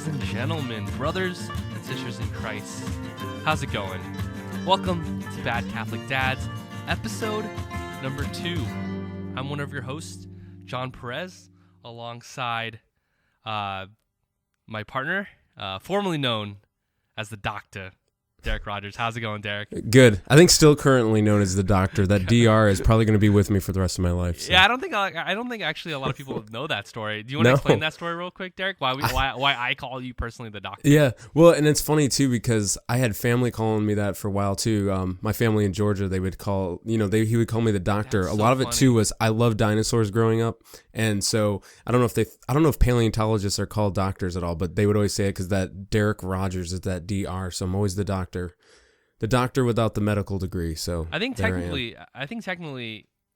Ladies and gentlemen, brothers and sisters in Christ, how's it going? Welcome to Bad Catholic Dads, episode number 2. I'm one of your hosts, Jon Perez, alongside my partner, formerly known as the Doctor, Derek Rogers. How's it going, Derek? Good. I think still currently known as the Doctor. That DR is probably going to be with me for the rest of my life. So. Yeah, I don't think actually a lot of people know that story. Do you want to explain that story real quick, Derek? Why I call you personally the Doctor? Yeah. Well, and it's funny too because I had family calling me that for a while too. My family in Georgia, they would call, he would call me the Doctor. That's a lot of it too was I loved dinosaurs growing up, and so I don't know if paleontologists are called doctors at all, but they would always say it because that Derek Rogers is that DR, so I'm always the Doctor. The doctor without the medical degree. So I think technically,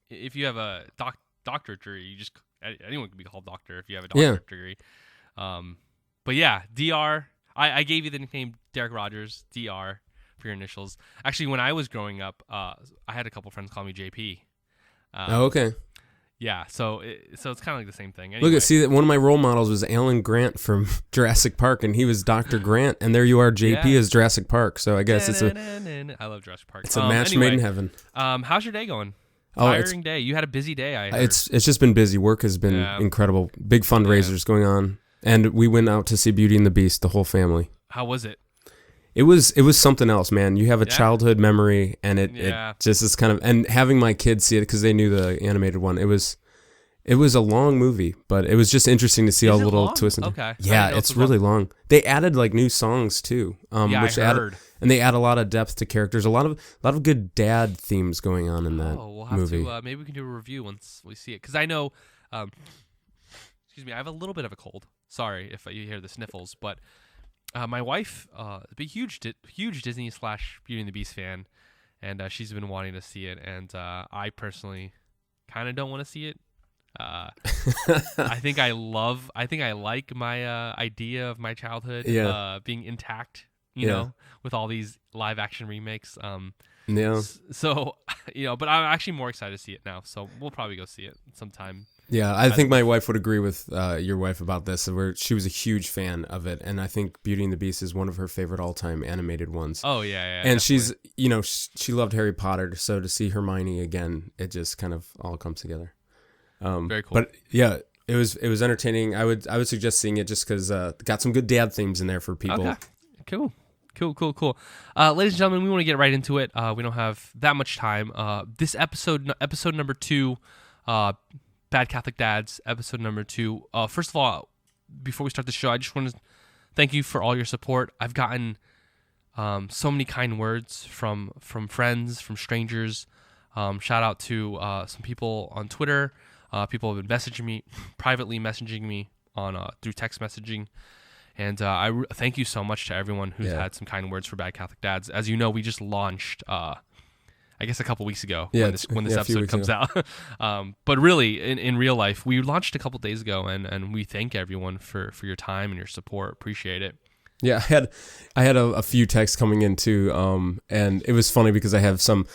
if you have a doctorate degree, anyone can be called doctor if you have a doctorate degree. But yeah, DR. I gave you the nickname Derek Rogers, DR, for your initials. Actually, when I was growing up, I had a couple friends call me JP. Okay. Yeah, so it's kind of like the same thing. Anyway. Look, see that one of my role models was Alan Grant from Jurassic Park, and he was Dr. Grant, and there you are, JP as Jurassic Park. So I guess I love Jurassic Park. It's a match made in heaven. How's your day going? Tiring day. You had a busy day. I heard. It's just been busy. Work has been incredible. Big fundraisers going on, and we went out to see Beauty and the Beast, the whole family. How was it? It was something else, man. You have a childhood memory, and it just is kind of, and having my kids see it because they knew the animated one. It was a long movie, but it was just interesting to see all the little twists. Okay. Yeah, it's really long. They added like new songs too. Which I heard. And they add a lot of depth to characters. A lot of good dad themes going on in that we'll have movie. To, maybe we can do a review once we see it, because I know. Excuse me, I have a little bit of a cold. Sorry if you hear the sniffles, but. My wife, a huge Disney / Beauty and the Beast fan, and she's been wanting to see it, and I personally kind of don't want to see it. I think I like my idea of my childhood being intact, you know, with all these live action remakes. So, but I'm actually more excited to see it now, so we'll probably go see it sometime. Yeah, I think my wife would agree with your wife about this, where she was a huge fan of it, and I think Beauty and the Beast is one of her favorite all-time animated ones. Oh, yeah. And definitely. She loved Harry Potter, so to see Hermione again, it just kind of all comes together. Very cool. But yeah, it was entertaining. I would suggest seeing it just because got some good dad themes in there for people. Okay, cool. Ladies and gentlemen, we want to get right into it. We don't have that much time. This episode number 2, Bad Catholic Dads, episode number 2. First of all, before we start the show, I just want to thank you for all your support. I've gotten so many kind words from friends, from strangers. Shout out to some people on Twitter. People have been privately messaging me on through text messaging. And I thank you so much to everyone who's had some kind words for Bad Catholic Dads. As you know, we just launched, I guess, a couple weeks ago when this episode comes out. But really, in real life, we launched a couple days ago, and we thank everyone for your time and your support. Appreciate it. Yeah, I had a few texts coming in too, and it was funny because I have some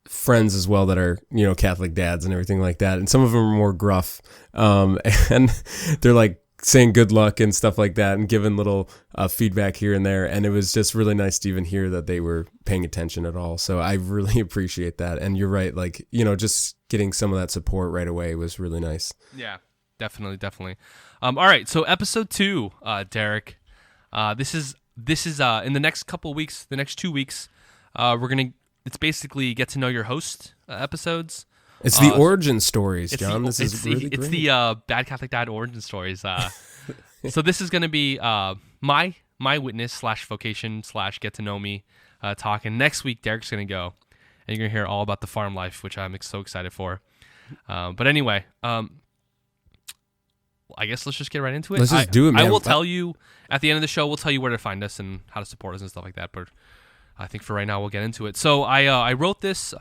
friends as well that are Catholic dads and everything like that, and some of them are more gruff, and they're like saying good luck and stuff like that and giving little feedback here and there, and it was just really nice to even hear that they were paying attention at all. So I really appreciate that. And you're right, like just getting some of that support right away was really nice. Yeah, definitely. All right, so episode 2, Derek, this is in the next couple weeks, the next 2 weeks, it's basically get to know your host episodes. It's the origin stories, John. This is really great. It's the Bad Catholic Dad origin stories. So this is going to be my witness / vocation / get to know me talk. And next week, Derek's going to go, and you're going to hear all about the farm life, which I'm so excited for. But anyway, I guess let's just get right into it. Let's just do it, man. I will tell you at the end of the show. We'll tell you where to find us and how to support us and stuff like that. But I think for right now, we'll get into it. So I wrote this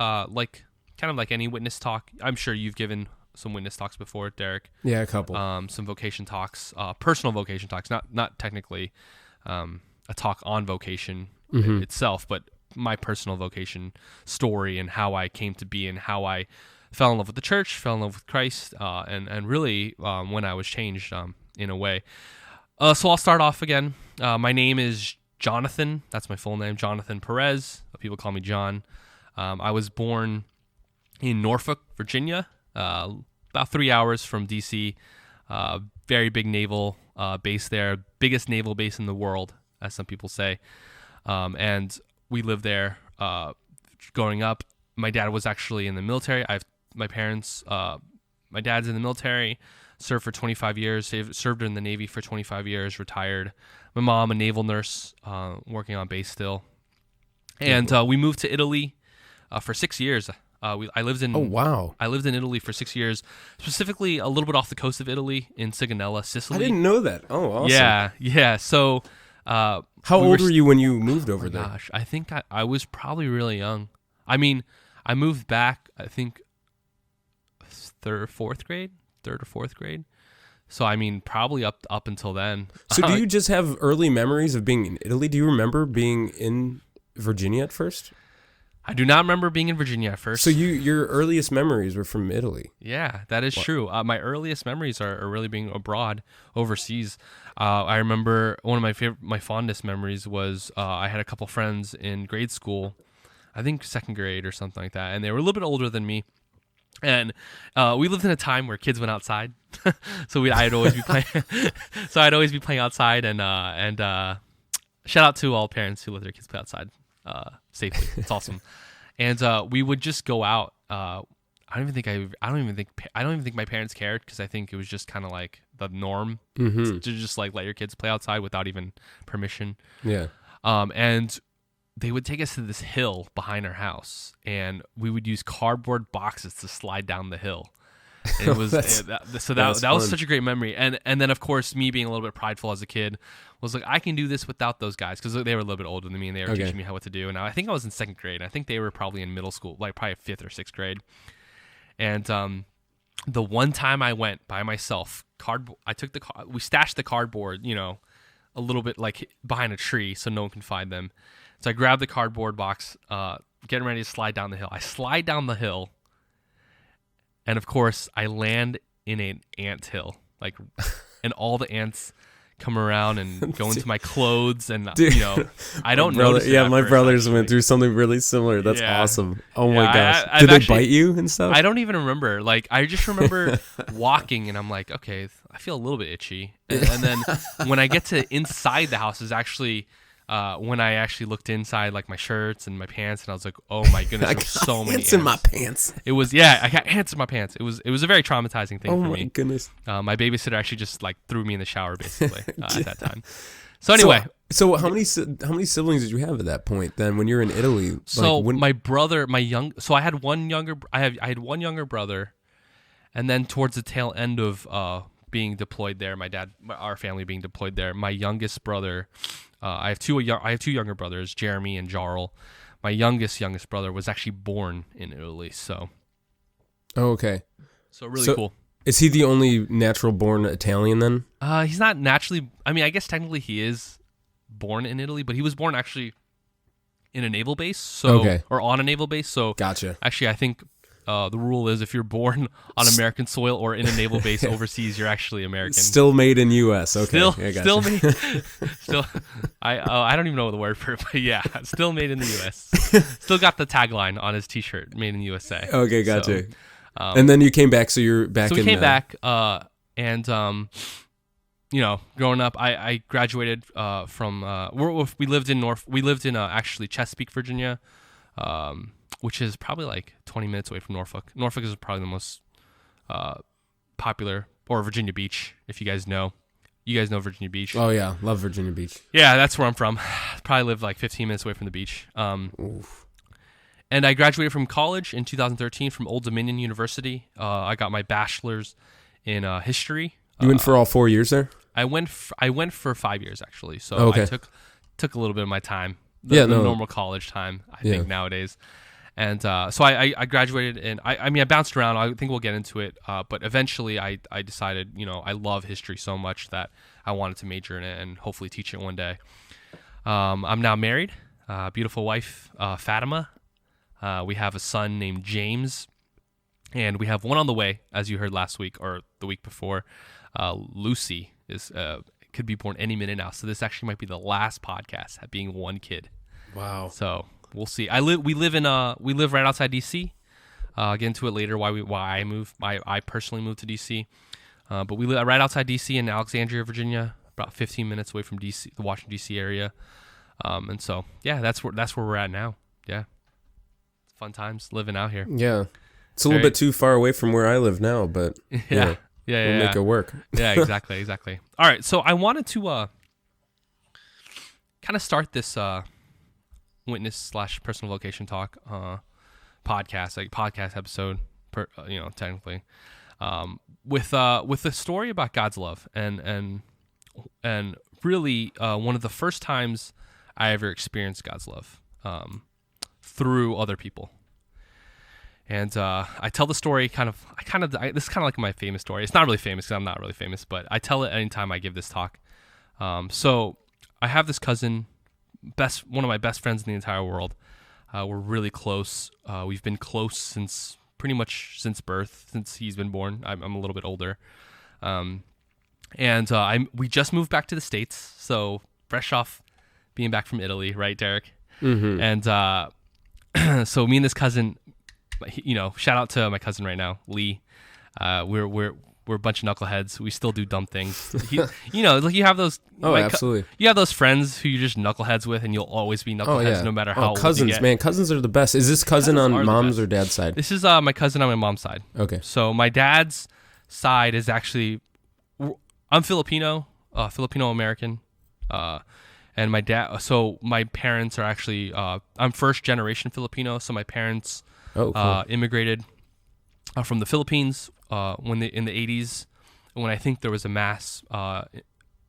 kind of like any witness talk. I'm sure you've given some witness talks before, Derek. Yeah, a couple. Some vocation talks, personal vocation talks, not technically a talk on vocation itself, but my personal vocation story and how I came to be and how I fell in love with the church, fell in love with Christ, and really when I was changed in a way. So I'll start off again. My name is Jonathan. That's my full name, Jonathan Perez. People call me John. I was born in Norfolk, Virginia, about 3 hours from D.C. Very big naval base there, biggest naval base in the world, as some people say. And we lived there growing up. My dad was actually in the military. My dad's in the military, served for 25 years, served in the Navy for 25 years, retired. My mom, a naval nurse, working on base still. And we moved to Italy for 6 years. I lived in. Oh wow! I lived in Italy for 6 years, specifically a little bit off the coast of Italy in Sigonella, Sicily. I didn't know that. Oh, awesome. Yeah. So, how old were you when you moved over there? Gosh, I think I was probably really young. I mean, I moved back, I think, third or fourth grade. So I mean, probably up until then. So do you just have early memories of being in Italy? Do you remember being in Virginia at first? I do not remember being in Virginia at first. So your earliest memories were from Italy? Yeah, that is true. My earliest memories are really being abroad, overseas. I remember one of my fondest memories was I had a couple friends in grade school, I think second grade or something like that, and they were a little bit older than me. And we lived in a time where kids went outside, so I'd always be playing. So I'd always be playing outside, and shout out to all parents who let their kids play outside safely. It's awesome. And we would just go out. I don't even think my parents cared, because I think it was just kind of like the norm to just like let your kids play outside without even permission. Yeah. And they would take us to this hill behind our house, and we would use cardboard boxes to slide down the hill. And it was that was such a great memory. And then of course, me being a little bit prideful as a kid was like, I can do this without those guys, because they were a little bit older than me, and they were teaching me what to do. And I think I was in second grade. I think they were probably in middle school, like probably fifth or sixth grade. And the one time I went by myself, we stashed the cardboard, a little bit like behind a tree so no one can find them. So I grabbed the cardboard box, getting ready to slide down the hill. I slide down the hill, and of course I land in an ant hill, and all the ants come around and go into my clothes, and I don't know. Yeah, my brothers went through something really similar. That's awesome. Oh my gosh, did they bite you and stuff? I don't even remember. I just remember walking, and I'm like, okay, I feel a little bit itchy, and then when I get to inside the house is actually. When I actually looked inside, like my shirts and my pants, and I was like, "Oh my goodness, there were so many ants in my pants." It was I got ants in my pants. It was a very traumatizing thing for me. Oh my goodness. My babysitter actually just threw me in the shower basically at that time. So anyway, so how many siblings did you have at that point then when you were in Italy? So my brother, I had one younger brother, and then towards the tail end of being deployed there, our family being deployed there, my youngest brother. I have two younger brothers, Jeremy and Jarl. My youngest brother was actually born in Italy, so. Oh, okay. So really cool. Is he the only natural born Italian then? He's not naturally. I mean, I guess technically he is born in Italy, but he was born actually in a naval base, or on a naval base. So gotcha. Actually, I think the rule is if you're born on American soil or in a naval base overseas, you're actually American. Still made in U.S. Okay, still made. I don't even know the word for it, but yeah, still made in the U.S. Still got the tagline on his T-shirt, "Made in the USA." Okay, gotcha. So, and then you came back, so you're back. So we came back, and growing up, I graduated from. We lived in actually Chesapeake, Virginia. Which is probably like 20 minutes away from Norfolk. Norfolk is probably the most popular, or Virginia Beach, if you guys know. You guys know Virginia Beach. Oh, yeah. Love Virginia Beach. Yeah, that's where I'm from. Probably live like 15 minutes away from the beach. Oof. And I graduated from college in 2013 from Old Dominion University. I got my bachelor's in history. You went for all 4 years there? I went for 5 years, actually. So okay. I took a little bit of my time. The normal college time, I think, nowadays. And so I graduated, and I bounced around. I think we'll get into it. But eventually I decided, I love history so much that I wanted to major in it and hopefully teach it one day. I'm now married, beautiful wife, Fatima. We have a son named James, and we have one on the way, as you heard last week or the week before. Lucy is could be born any minute now. So this actually might be the last podcast at being one kid. Wow. So we'll see. We live right outside DC. Get into it later why I moved. I personally moved to DC. But we live right outside DC in Alexandria, Virginia, about 15 minutes away from DC, the Washington DC area. And so yeah, that's where we're at now. Yeah. Fun times living out here. Yeah. It's a little bit too far away from where I live now, but yeah. We'll make it work. Yeah, exactly. All right, so I wanted to kind of start this witness/personal vocation talk podcast episode, technically, with a story about God's love and really one of the first times I ever experienced God's love through other people. And I tell the story this is kind of like my famous story. It's not really famous because I'm not really famous, but I tell it anytime I give this talk. So I have this cousin, one of my best friends in the entire world. We're really close. We've been close pretty much since birth, since he's been born. I'm a little bit older. We just moved back to the States, so fresh off being back from Italy, right, Derek? Mm-hmm. And so me and this cousin, shout out to my cousin right now, Lee. We're a bunch of knuckleheads. We still do dumb things. Like you have those. Absolutely. You have those friends who you're just knuckleheads with, and you'll always be knuckleheads no matter how old cousins, you get. Man, cousins are the best. Is this cousin on mom's or dad's side? This is my cousin on my mom's side. Okay. So my dad's side is actually, I'm Filipino, Filipino American, and my dad. So my parents are actually, I'm first generation Filipino. So my parents immigrated from the Philippines in the 80s, when I think there was a mass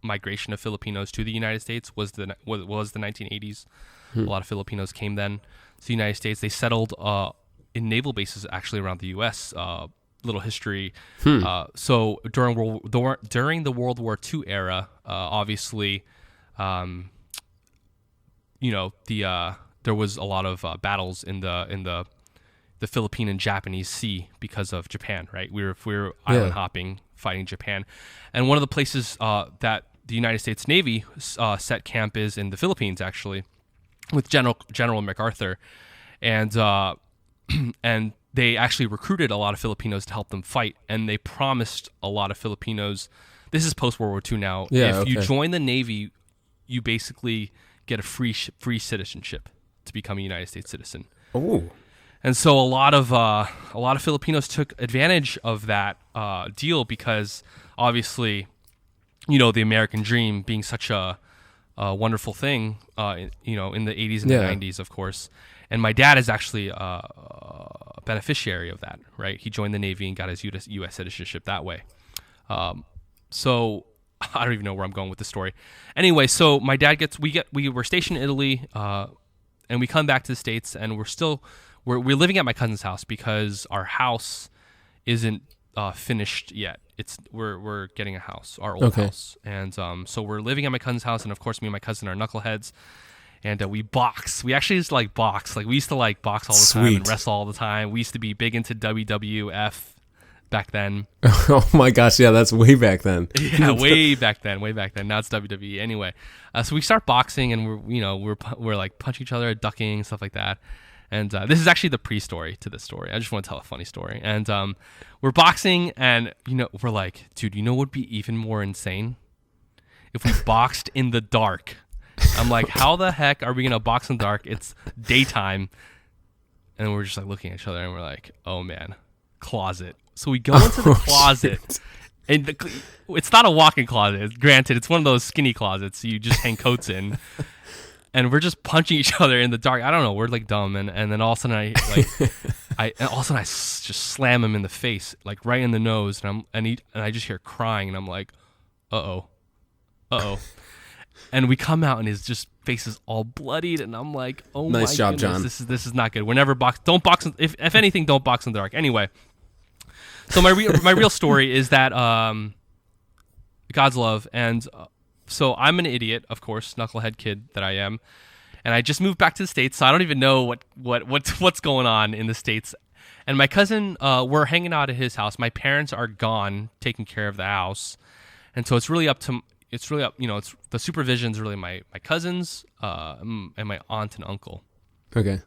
migration of Filipinos to the United States was the 1980s. A lot of Filipinos came then to the United States. They settled in naval bases actually around the U.S. Little history. So during the World War II era, obviously, there was a lot of battles in the Philippine and Japanese Sea because of Japan, right? We were island hopping, fighting Japan. And one of the places that the United States Navy set camp is in the Philippines, actually, with General MacArthur. And and they actually recruited a lot of Filipinos to help them fight. And they promised a lot of Filipinos, this is post-World War II now, if you join the Navy, you basically get a free citizenship to become a United States citizen. Oh. And so a lot of Filipinos took advantage of that deal because obviously, the American dream being such a wonderful thing, in the 80s and the 90s, of course. And my dad is actually a beneficiary of that, right? He joined the Navy and got his U.S. citizenship that way. So I don't even know where I'm going with the story. Anyway, so my dad we were stationed in Italy, and we come back to the States, and we're living at my cousin's house because our house isn't finished yet. We're getting a house, our old house, and so we're living at my cousin's house, and of course, me and my cousin are knuckleheads, and we box. We actually just box. We used to box all the time and wrestle all the time. We used to be big into WWF back then. Oh my gosh, yeah, that's way back then. Yeah, way back then. Now it's WWE. Anyway, so we start boxing, and we're punching each other, ducking, stuff like that. And this is actually the pre-story to this story. I just want to tell a funny story. And we're boxing, and we're like, dude, what would be even more insane? If we boxed in the dark. I'm like, how the heck are we gonna box in the dark? It's daytime, and we're just looking at each other, and we're like, oh man, closet. So we go into the closet, and it's not a walk-in closet. Granted, it's one of those skinny closets you just hang coats in. And we're just punching each other in the dark. I don't know. We're dumb, and then all of a sudden I just slam him in the face, right in the nose, and I just hear crying, and I'm like, uh oh, and we come out, and his just face is all bloodied, and I'm like, oh my nice job, goodness, John. this is not good. We're never box. Don't box. If anything, don't box in the dark. Anyway, so my real story is that God's love and. So I'm an idiot, of course, knucklehead kid that I am, and I just moved back to the States, so I don't even know what's going on in the States. And my cousin, we're hanging out at his house. My parents are gone, taking care of the house, and so it's really up to it's really up, it's the supervision's really my cousins and my aunt and uncle. Okay.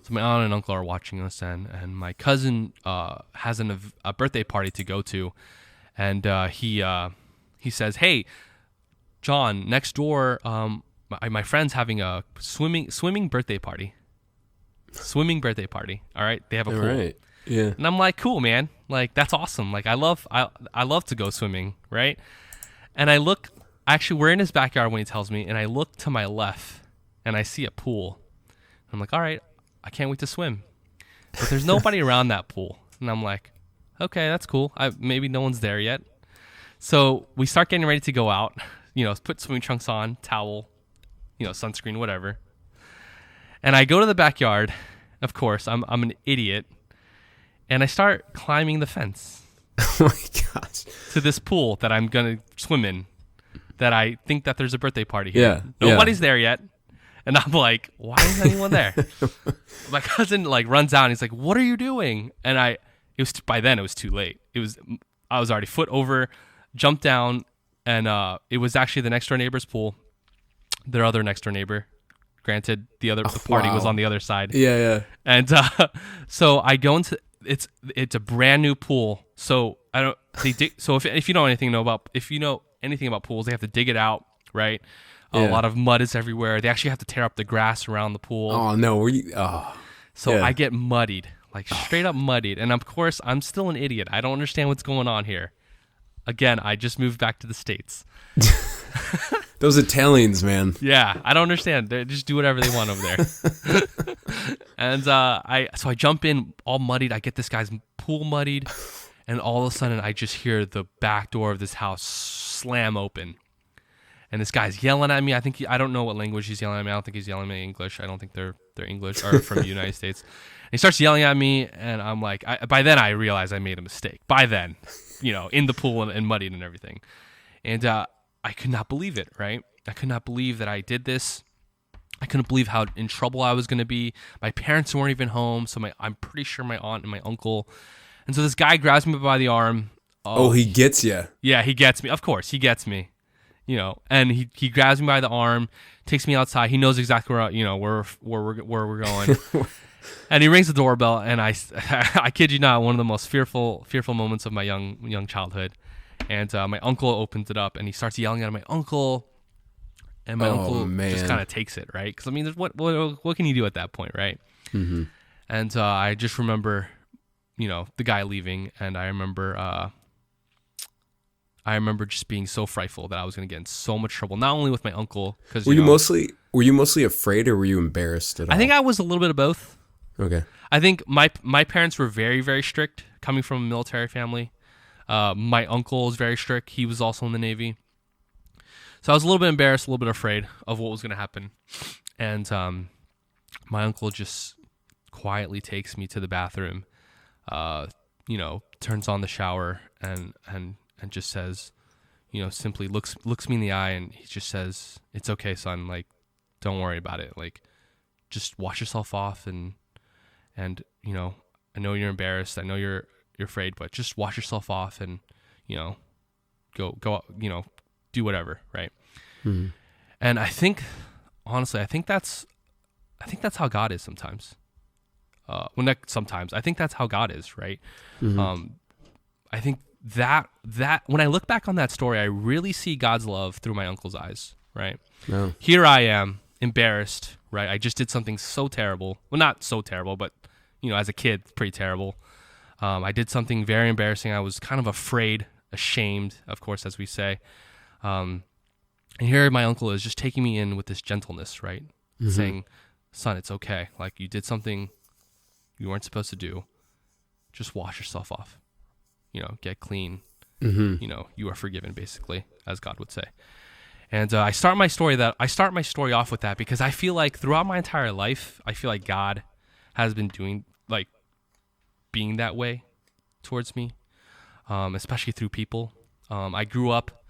So my aunt and uncle are watching us, and my cousin has a birthday party to go to, and he says, "Hey, John, next door, my friend's having a swimming birthday party. Swimming birthday party. All right, they have a pool." All right. Yeah. And I'm like, "Cool, man. Like that's awesome. Like I love to go swimming, right?" And I look. Actually, we're in his backyard when he tells me, and I look to my left, and I see a pool. I'm like, "All right, I can't wait to swim." But there's nobody around that pool, and I'm like, "Okay, that's cool. Maybe no one's there yet." So we start getting ready to go out. Put swimming trunks on, towel, sunscreen, whatever. And I go to the backyard. Of course, I'm an idiot, and I start climbing the fence. Oh my gosh. To this pool that I'm gonna swim in. That I think that there's a birthday party here. Yeah. Nobody's there yet. And I'm like, why is anyone there? My cousin runs out and he's like, "What are you doing?" And by then it was too late. I was already foot over, jumped down, and it was actually the next door neighbor's pool. Their other next door neighbor. Granted, the party was on the other side. Yeah. And so I go into it's a brand new pool. So if you know anything about pools, they have to dig it out, right? A lot of mud is everywhere. They actually have to tear up the grass around the pool. Oh no, So I get muddied, straight up muddied. And of course, I'm still an idiot. I don't understand what's going on here. Again, I just moved back to the States. Those Italians, man. Yeah, I don't understand. They just do whatever they want over there. And so I jump in all muddied. I get this guy's pool muddied, and all of a sudden I just hear the back door of this house slam open. And this guy's yelling at me. I don't know what language he's yelling at me. I don't think he's yelling at me English. I don't think they're English or from the United States. And he starts yelling at me, and I'm like, by then I realized I made a mistake. By then, in the pool and muddied and everything. And I could not believe it, right? I could not believe that I did this. I couldn't believe how in trouble I was going to be. My parents weren't even home, so I'm pretty sure my aunt and my uncle. And so this guy grabs me by the arm. Oh, he gets you. Yeah, he gets me. Of course, he gets me. And he grabs me by the arm, takes me outside. He knows exactly where we're going. And he rings the doorbell, and I kid you not, one of the most fearful moments of my young childhood. And my uncle opens it up, and he starts yelling at my uncle, and my uncle just kind of takes it, right? Because what can you do at that point, right? Mm-hmm. And I just remember, the guy leaving, and I remember just being so frightful that I was going to get in so much trouble, not only with my uncle. Because were you mostly afraid, or were you embarrassed at all? I think I was a little bit of both. Okay. I think my parents were very, very strict, coming from a military family. My uncle was very strict. He was also in the Navy. So I was a little bit embarrassed, a little bit afraid of what was going to happen. And my uncle just quietly takes me to the bathroom, turns on the shower and just says, simply looks me in the eye, and he just says, "It's okay, son. Like, don't worry about it. Like, just wash yourself off, and I know you're embarrassed. I know you're afraid, but just wash yourself off, and go do whatever, right?" Mm-hmm. And I think, honestly, I think that's how God is sometimes. I think that's how God is, right? Mm-hmm. I think that when I look back on that story, I really see God's love through my uncle's eyes, right? No. Here I am, embarrassed, right? I just did something so terrible. Well, not so terrible, but, as a kid, pretty terrible. I did something very embarrassing. I was kind of afraid, ashamed, of course, as we say. And here my uncle is just taking me in with this gentleness, right? Mm-hmm. Saying, "Son, it's okay. Like, you did something you weren't supposed to do. Just wash yourself off. Get clean. Mm-hmm. You are forgiven," basically, as God would say. And I start my story off with that because I feel like throughout my entire life, I feel like God has been being that way towards me, especially through people. I grew up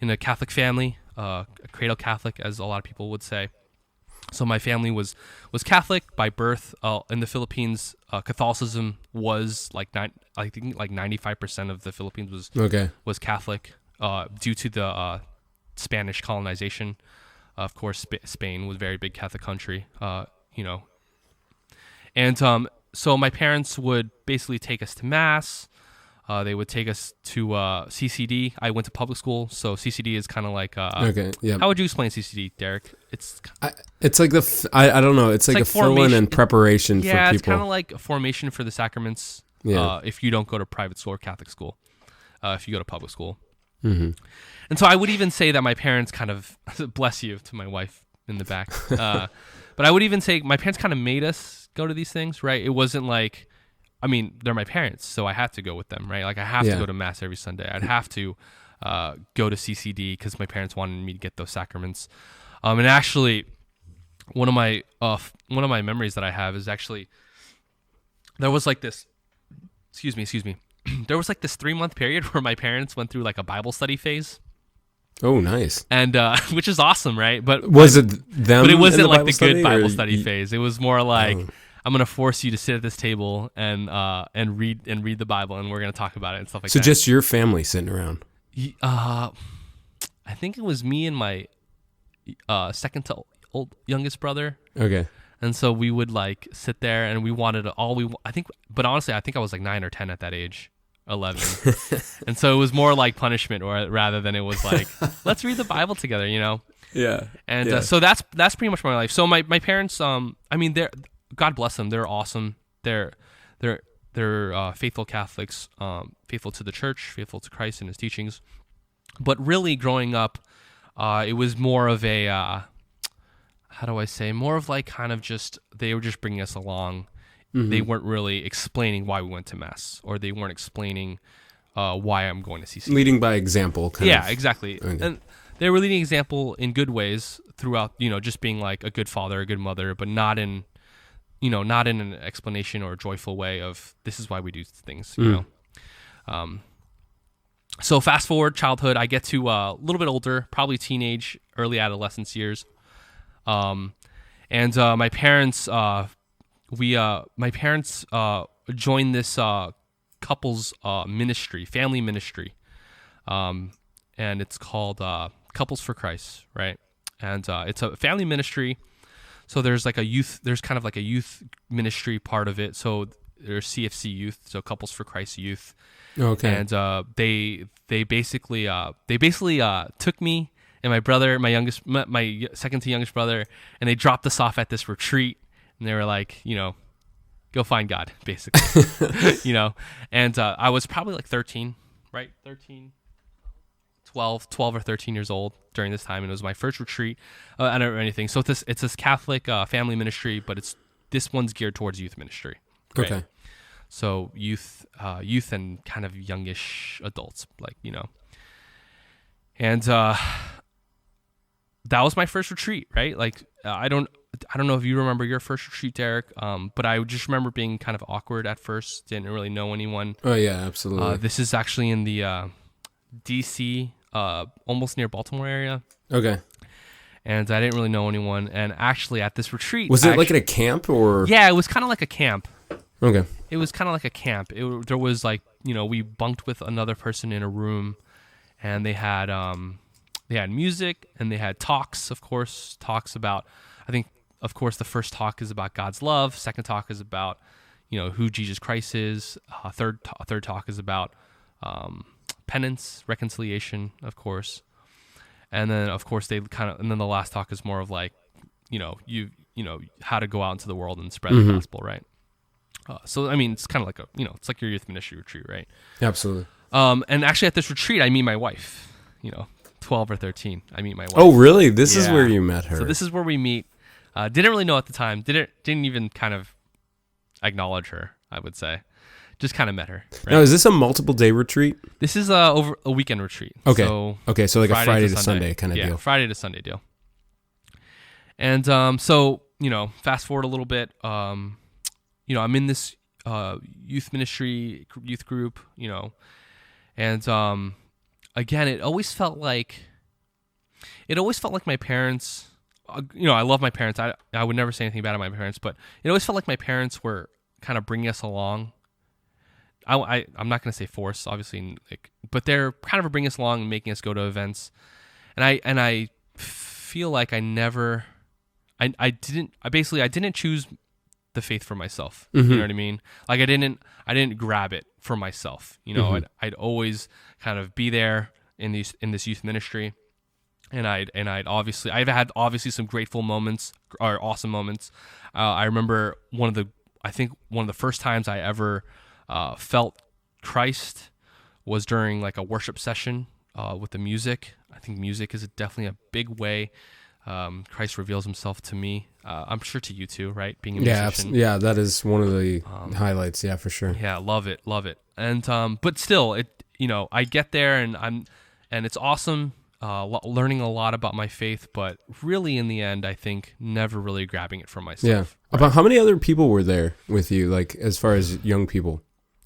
in a Catholic family, a cradle Catholic, as a lot of people would say. So my family was Catholic by birth. In the Philippines, Catholicism was I think 95% of the Philippines was Catholic, due to the Spanish colonization. Of course, Spain was a very big Catholic country, and so my parents would basically take us to mass. They would take us to CCD. I went to public school, so CCD is kind of like okay. Yeah. How would you explain CCD, Derek? It's like I don't know. It's like a fill-in and preparation for people. Yeah, it's kind of like a formation for the sacraments. Yeah. If you don't go to private school or Catholic school, if you go to public school. Mm-hmm. And so I would even say that my parents kind of, bless you to my wife in the back, but I would even say my parents kind of made us go to these things, right? It wasn't like, I mean, they're my parents, so I have to go with them, right? Like I have to go to mass every Sunday. I'd have to go to CCD because my parents wanted me to get those sacraments. And actually, one of my memories that I have is actually there was like this. Excuse me. There was like this 3-month period where my parents went through like a Bible study phase. Oh, nice. And which is awesome, right? But was it them? But it wasn't like the study, good Bible study phase. It was more like I'm gonna force you to sit at this table and read the Bible, and we're gonna talk about it and stuff like that. So just your family sitting around. I think it was me and my second to youngest brother. Okay. And so we would like sit there, and we wanted but honestly, I think I was like 9 or 10 at that age, 11. And so it was more like punishment, or rather than it was like, let's read the Bible together, Yeah. And so that's pretty much my life. So my parents, I mean, God bless them. They're awesome. They're faithful Catholics, faithful to the church, faithful to Christ and his teachings. But really growing up, it was more of a, how do I say, more of like kind of just, they were just bringing us along. Mm-hmm. They weren't really explaining why we went to mass, or they weren't explaining why I'm going to CC. Leading by example. Yeah, exactly. Okay. And they were leading example in good ways throughout, just being like a good father, a good mother, but not in an explanation or a joyful way of this is why we do things, you know. So fast forward childhood, I get to a little bit older, probably teenage, early adolescence years. And my parents joined this couples ministry, family ministry, and it's called Couples for Christ, right? And it's a family ministry. So there's kind of like a youth ministry part of it. So there's CFC Youth, so Couples for Christ Youth. Okay. And they basically took me and my brother, my second to youngest brother, and they dropped us off at this retreat, and they were like, go find God, basically, And I was probably like 13, right? 12 or 13 years old during this time, and it was my first retreat. I don't know anything. So it's this Catholic family ministry, but this one's geared towards youth ministry. Right? Okay. So youth and kind of youngish adults, and that was my first retreat, right? Like I don't know if you remember your first retreat, Derek, but I just remember being kind of awkward at first. Didn't really know anyone. Oh yeah, absolutely. This is actually in the DC, almost near Baltimore area. Okay. And I didn't really know anyone. And actually, at this retreat, was it like at a camp or? Yeah, it was kind of like a camp. Okay. It was kind of like a camp. There was like, we bunked with another person in a room, and they had music, and they had talks. Of course, talks about. I think, of course, the first talk is about God's love. Second talk is about, who Jesus Christ is. Third talk is about penance, reconciliation, of course. And then, of course, and then the last talk is more of like, how to go out into the world and spread the gospel, right? So, I mean, it's kind of like it's like your youth ministry retreat, right? Absolutely. And actually at this retreat, I meet my wife, 12 or 13. I meet my wife. Oh, really? This is where you met her. So this is where we meet. Didn't really know at the time. Didn't even kind of acknowledge her, I would say. Just kind of met her. Right? Now, is this a multiple day retreat? This is over a weekend retreat. Okay. So like a Friday to Sunday kind of deal. Yeah, Friday to Sunday deal. And so, fast forward a little bit. I'm in this youth ministry, youth group, and again, it always felt like my parents. I love my parents. I would never say anything bad about my parents, but it always felt like my parents were kind of bringing us along. I'm not going to say force, obviously, but they're kind of bringing us along and making us go to events. I feel like I never, I didn't choose the faith for myself. You know what I mean? Like I didn't grab it for myself. You know, I'd always kind of be there in this youth ministry, and I've had obviously some grateful moments or awesome moments. I remember one of the first times I ever felt Christ was during like a worship session with the music. I think music is definitely a big way Christ reveals himself to me. I'm sure to you too, right? Being a musician. Yeah, that is one of the highlights. Yeah, for sure. Yeah, love it. And but still, I get there and it's awesome, learning a lot about my faith. But really, in the end, I think never really grabbing it for myself. Yeah. Right? About how many other people were there with you, like as far as young people?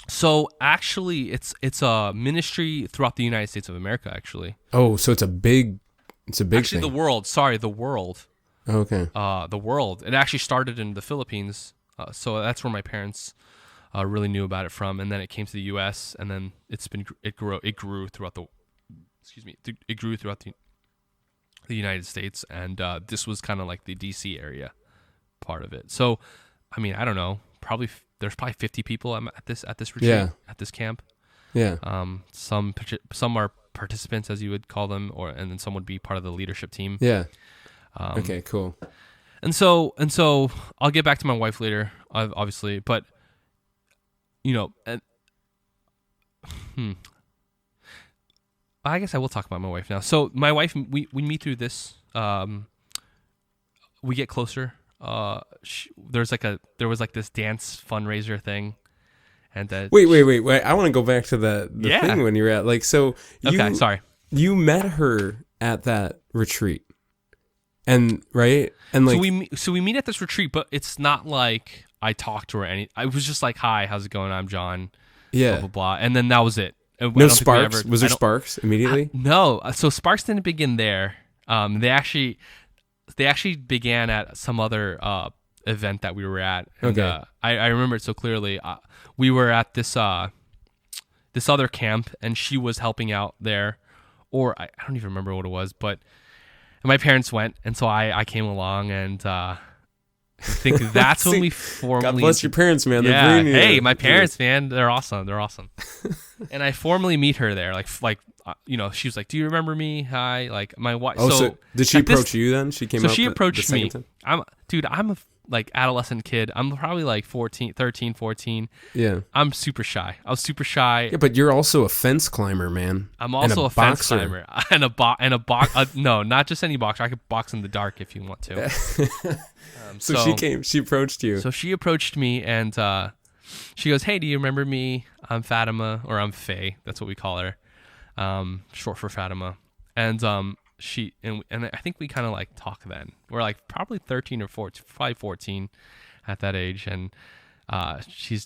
So actually, it's a ministry throughout the United States of America. Actually. Oh, so it's a big Actually, thing. the world. Sorry, the world. Okay. The world. It actually started in the Philippines, so that's where my parents really knew about it from, and then it came to the U.S. and then it grew throughout the United States, and this was kind of like the D.C. area part of it. So, I mean, I don't know, there's probably 50 people at this retreat, at this camp. Yeah. Some are participants, as you would call them, and then some would be part of the leadership team. Yeah. Okay, cool. And so I'll get back to my wife later, obviously, but I guess I will talk about my wife now. So my wife, we meet through this. We get closer. There was this dance fundraiser thing, and wait. I want to go back to the thing when you were at you met her at that retreat, and right, and like so we meet at this retreat, but it's not like I talked to her I was just like, hi, how's it going? I'm John. Yeah. Blah blah blah, and then that was it. No sparks? Was there sparks immediately? No. So sparks didn't begin there. They actually began at some other event that we were at. And, okay. I remember it so clearly. We were at this other camp, and she was helping out there, or I don't even remember what it was. But my parents went, and so I came along, and I think that's when we formally. God bless your parents, man. Yeah. Hey, my parents, man, they're awesome. And I formally meet her there, she was like, "Do you remember me? Hi." Like my wife. Oh, so did she approach you then? She came. So up she approached the me. time? I'm a adolescent kid. I'm probably like 13, 14. Yeah. I'm super shy. I was super shy. Yeah, but you're also a fence climber, man. I'm also a fence climber no, not just any boxer. I could box in the dark if you want to. So she approached you. So she approached me, and she goes, "Hey, do you remember me? I'm Fatima, or I'm Faye. That's what we call her, short for Fatima." And and I think we kind of like talk then. We're like probably 13 or 14, probably 14 at that age, and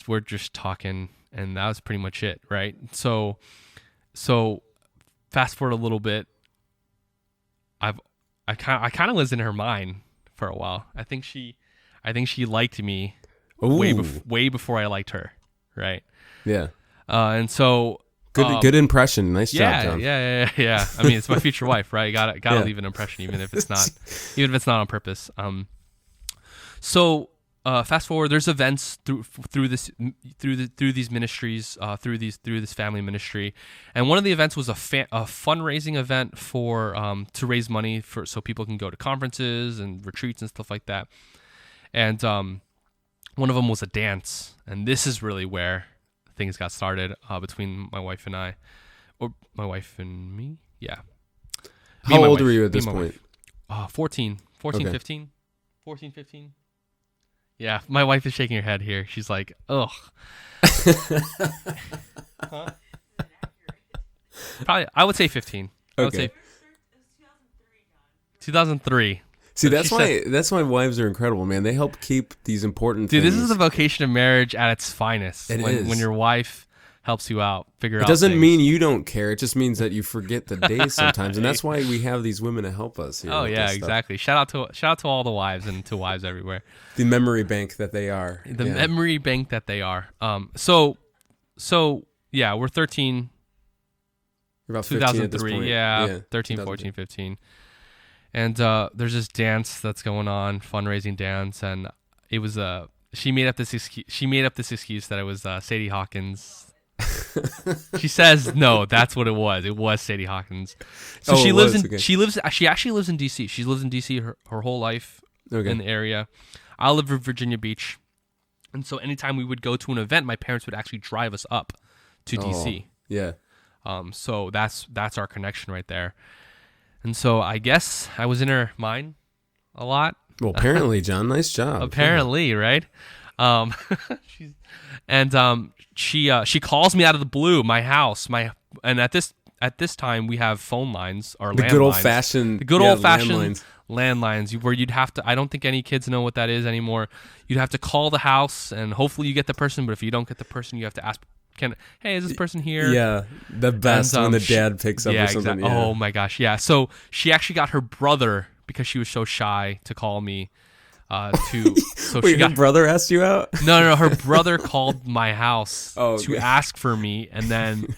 we're just talking, and that was pretty much it, right? So fast forward a little bit. I kind of was in her mind for a while. I think she liked me way before I liked her, right? Yeah. And so good impression. Nice job, John. Yeah. I mean, it's my future wife, right? Gotta leave an impression, even if it's not on purpose. So fast forward, there's events through these ministries, through this family ministry, and one of the events was a fundraising event for to raise money so people can go to conferences and retreats and stuff like that. And one of them was a dance, and this is really where things got started between my wife and I, or my wife and me. Yeah. How old were you at this point? 14, okay. 15. 14, 15. Yeah, my wife is shaking her head here. She's like, ugh. Huh? Probably, I would say 15. I would say 2003. See, that's why wives are incredible, man. They help keep these important things. Dude, this is the vocation of marriage at its finest. It is. When your wife helps you out, figure out It doesn't things. mean you don't care. It just means that you forget the days sometimes, and that's why we have these women to help us here. Oh yeah, exactly. Shout out to all the wives and to wives everywhere. The memory bank that they are. Memory bank that they are. So yeah, we're 13. You're about 15 at this 2003. point. Yeah, 13, 14, 15. And there's this dance that's going on, fundraising dance, and it was she made up this excuse that it was Sadie Hawkins. She says no, that's what it was. It was Sadie Hawkins. So she actually lives in DC. She's lived in DC her whole life in the area. I live in Virginia Beach. And so anytime we would go to an event, my parents would actually drive us up to DC. Yeah. So that's our connection right there. And so I guess I was in her mind a lot. Well, apparently, John, nice job. Apparently, right? She calls me out of the blue, my house, and at this time we have phone lines or the good old fashioned landlines where you'd have to. I don't think any kids know what that is anymore. You'd have to call the house, and hopefully you get the person. But if you don't get the person, you have to ask. Hey, is this person here? Yeah, the best when the dad picks up or something. Exactly. Yeah. Oh my gosh, yeah. So she actually got her brother because she was so shy to call me. Wait, her brother asked you out? No. Her brother called my house to ask for me, and then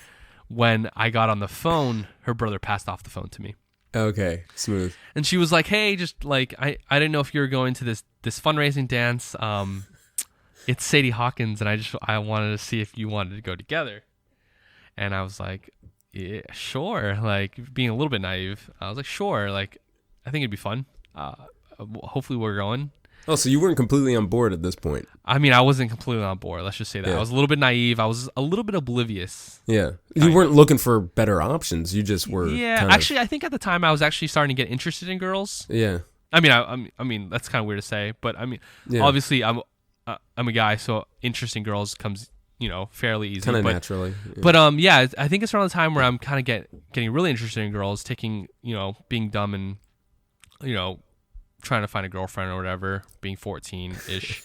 when I got on the phone, her brother passed off the phone to me. Okay, smooth. And she was like, "Hey, just like I didn't know if you were going to this fundraising dance. It's Sadie Hawkins, and I wanted to see if you wanted to go together." And I was like, "Yeah, sure." Like being a little bit naive, I was like, "Sure." Like I think it'd be fun. Hopefully, we're going. Oh, so you weren't completely on board at this point? I mean, I wasn't completely on board. Let's just say that. Yeah. I was a little bit naive. I was a little bit oblivious. Yeah. You weren't looking for better options. You just were. Yeah. Actually, I think at the time I was actually starting to get interested in girls. Yeah. I mean, that's kind of weird to say, but I mean, obviously I'm a guy, so interest in girls comes, fairly easy. Kind of naturally. Yeah. But I think it's around the time where I'm kind of getting really interested in girls, being dumb and, trying to find a girlfriend or whatever, being 14-ish.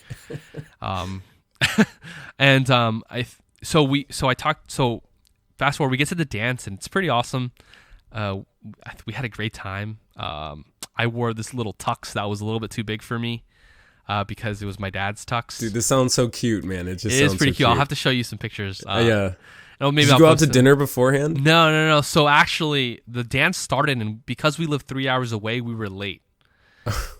So fast forward, we get to the dance and it's pretty awesome. We had a great time. I wore this little tux that was a little bit too big for me because it was my dad's tux. Dude, this sounds so cute, man. It is pretty cute. I'll have to show you some pictures. Yeah. Maybe Did you go out to dinner beforehand? No. So actually, the dance started, and because we lived 3 hours away, we were late.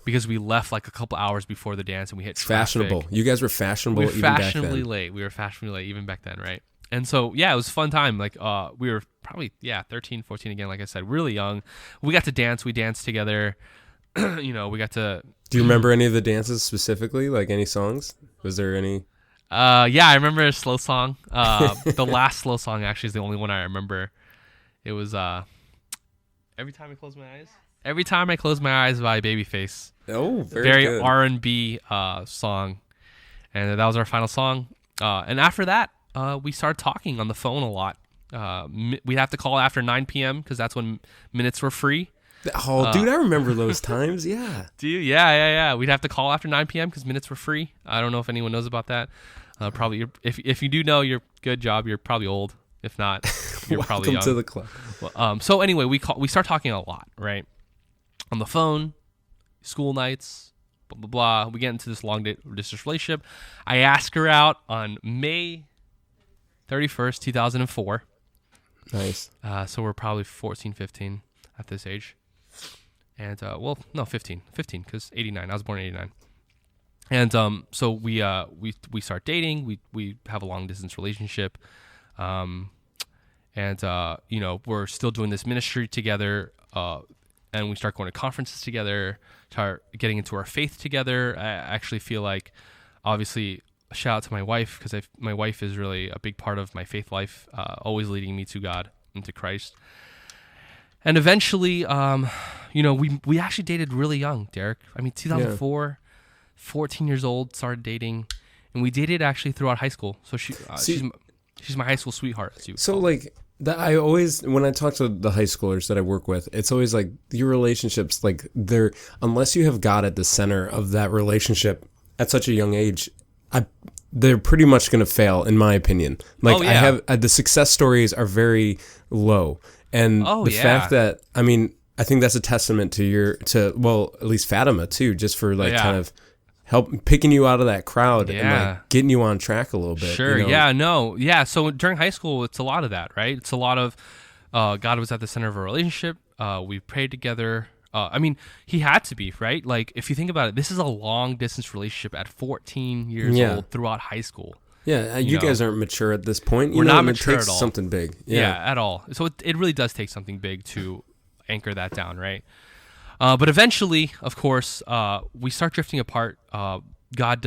Because we left like a couple hours before the dance and we hit traffic. Fashionable. You guys were fashionable even back then. We were fashionably late even back then, right? And so, yeah, it was a fun time. Like, we were probably, 13, 14 again, like I said, really young. We got to dance. We danced together. We got to... Do you remember any of the dances specifically? Like any songs? Was there any... Yeah, I remember a slow song. The last slow song actually is the only one I remember. It was Every Time I Close My Eyes. Every Time I Close My Eyes by Babyface. Oh, very good. R&B song. And that was our final song. And after that, we started talking on the phone a lot. We'd have to call after 9 p.m. because that's when minutes were free. Oh, dude, I remember those times. Yeah. Do you? Yeah. We'd have to call after 9 p.m. because minutes were free. I don't know if anyone knows about that. Probably, if you do know, you're good job. You're probably old. If not, you're probably young. Welcome to the club. Well, so anyway, we start talking a lot, right? On the phone, school nights, blah, blah, blah. We get into this long distance relationship. I ask her out on May 31st, 2004. Nice. So we're probably 14, 15 at this age. And, 15 because 89. I was born in 89. And so we start dating. We have a long distance relationship. And we're still doing this ministry together. And we start going to conferences together, start getting into our faith together. I actually feel like, obviously, a shout out to my wife because my wife is really a big part of my faith life, always leading me to God and to Christ. And eventually, we actually dated really young, Derek. I mean, 2004, 14 years old, started dating, and we dated actually throughout high school. So she's my high school sweetheart. That I always, when I talk to the high schoolers that I work with, it's always like your relationships, like unless you have God at the center of that relationship at such a young age, they're pretty much going to fail, in my opinion. Like I have the success stories are very low, and fact that I think that's a testament to at least Fatima too, just for kind of help picking you out of that crowd and like getting you on track a little bit. Sure. Yeah. No. Yeah. So during high school, it's a lot of that, right? It's a lot of God was at the center of our relationship. We prayed together. I mean, he had to be, right? Like, if you think about it, this is a long distance relationship at 14 years old throughout high school. Yeah, you guys aren't mature at this point. We're not mature it takes at all. Something big. Yeah, at all. So it really does take something big to anchor that down, right? But eventually, of course, we start drifting apart. God,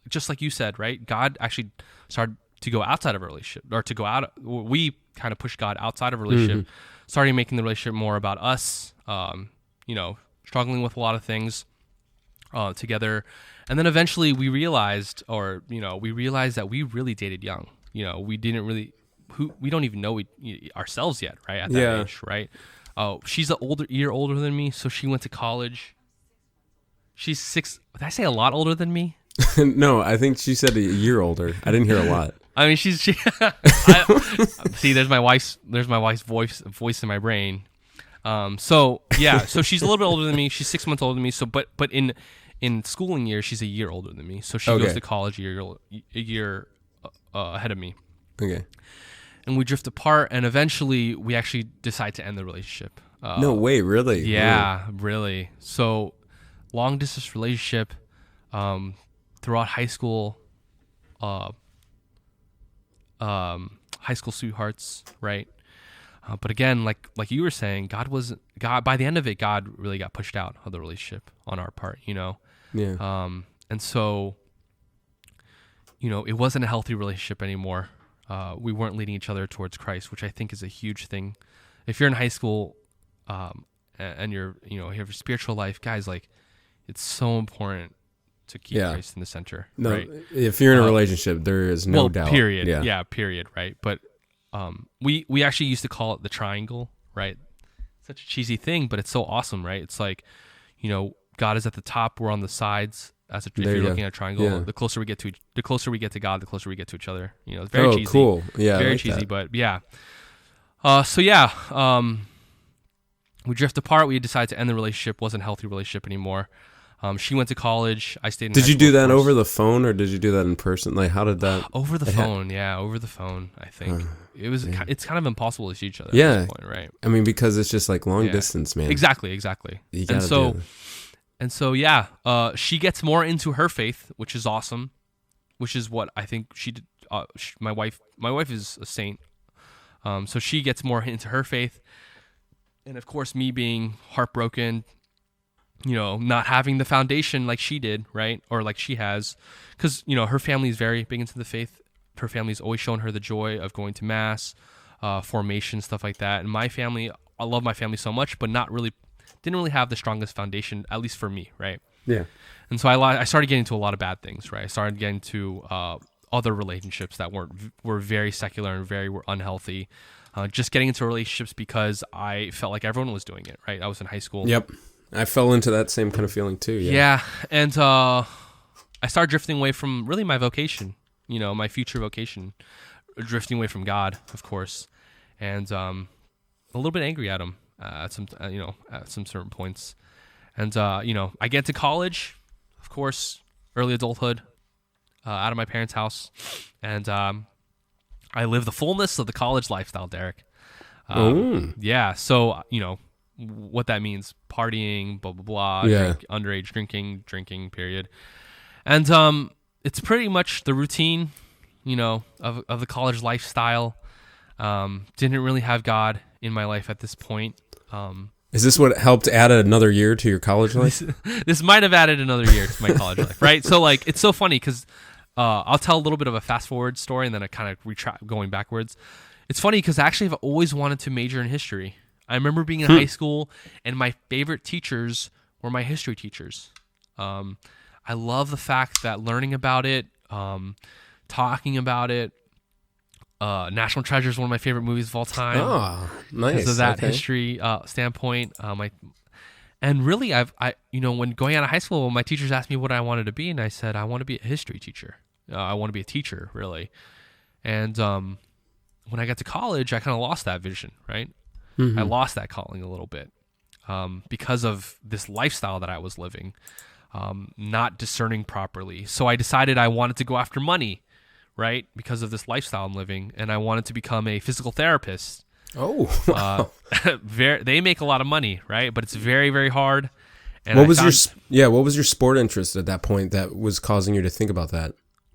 just like you said, right? God actually started to go outside of a relationship, or to go out. We kind of pushed God outside of a relationship, starting making the relationship more about us. Struggling with a lot of things together. And then eventually we realized that we really dated young. We didn't really, we don't even know ourselves yet, right? At that age, right? She's a year older than me, so she went to college. She's 6. Did I say a lot older than me? No, I think she said a year older. I didn't hear a lot. I mean, see, there's my wife's voice in my brain. So she's a little bit older than me. She's 6 months older than me. So, but in schooling years, she's a year older than me. So she goes to college a year ahead of me. Okay. And we drift apart, and eventually we actually decide to end the relationship. No way, really? Yeah, really. So, long distance relationship throughout high school. High school sweethearts, right? But again, like you were saying, God. By the end of it, God really got pushed out of the relationship on our part, Yeah. And so, it wasn't a healthy relationship anymore. We weren't leading each other towards Christ, which I think is a huge thing. If you're in high school, and you have a spiritual life, guys, like, it's so important to keep Christ in the center. No, right? If you're in a relationship, there is no doubt. Period. Yeah, period. Right. But we actually used to call it the triangle, right? Such a cheesy thing, but it's so awesome, right? It's like, God is at the top, we're on the sides. If you're looking at a triangle, the closer we get to God, the closer we get to each other. It's very cheesy. Cool. Yeah, very cheesy, that. But yeah. We drift apart. We decided to end the relationship. Wasn't a healthy relationship anymore. She went to college. I stayed in Did you do that over the phone, or did you do that in person? Like, how did that? Over the phone, over the phone, I think. It's kind of impossible to see each other at this point, right? I mean, because it's just like long distance, man. Exactly. You gotta she gets more into her faith, which is awesome, which is what I think she did. My wife is a saint. So she gets more into her faith. And of course, me being heartbroken, not having the foundation like she did, right? Or like she has, because, her family is very big into the faith. Her family's always shown her the joy of going to mass, formation, stuff like that. And my family, I love my family so much, but didn't really have the strongest foundation, at least for me, right? Yeah. And so I started getting into a lot of bad things, right? I started getting to other relationships that were very secular and were unhealthy. Just getting into relationships because I felt like everyone was doing it, right? I was in high school. Yep. I fell into that same kind of feeling too. Yeah. And I started drifting away from really my vocation, my future vocation, drifting away from God, of course, and a little bit angry at him at some certain points. And, I get to college, of course, early adulthood, out of my parents' house. And I live the fullness of the college lifestyle, Derek. Yeah. So, what that means, partying, blah, blah, blah, underage drinking, period. And it's pretty much the routine, of the college lifestyle. Didn't really have God in my life at this point. Is this what helped add another year to your college life? This might have added another year to my college life, right? So, like, it's so funny because I'll tell a little bit of a fast forward story and then I kind of retract going backwards. It's funny because actually I've always wanted to major in history. I remember being in high school and my favorite teachers were my history teachers. I love the fact that learning about it, talking about it, National Treasure is one of my favorite movies of all time. Oh, nice. Because of that history standpoint. And really, when going out of high school, my teachers asked me what I wanted to be, and I said, I want to be a history teacher. I want to be a teacher, really. And when I got to college, I kind of lost that vision, right? Mm-hmm. I lost that calling a little bit because of this lifestyle that I was living, not discerning properly. So I decided I wanted to go after money, right? Because of this lifestyle I'm living, and I wanted to become a physical therapist. Oh, wow. They make a lot of money, right? But it's very, very hard. And What was your sport interest at that point that was causing you to think about that?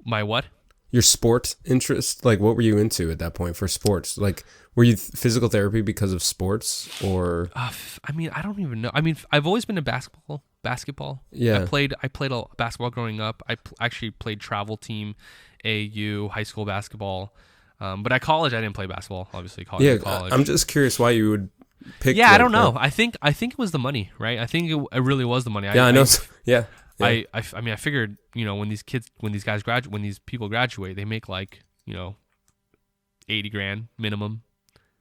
my what? Your sport interest? Like, what were you into at that point for sports? Like, were you physical therapy because of sports or? I mean, I don't even know. I mean, I've always been in basketball. Yeah. I played a basketball growing up. Actually played travel team, AU, high school basketball. But at college, I didn't play basketball. Obviously, college. I'm just curious why you would pick. Yeah, like I don't know. that. I think it was the money, right? I think it really was the money. Yeah, I know. Yeah. I mean, I figured, when these people graduate, they make like, $80,000 minimum.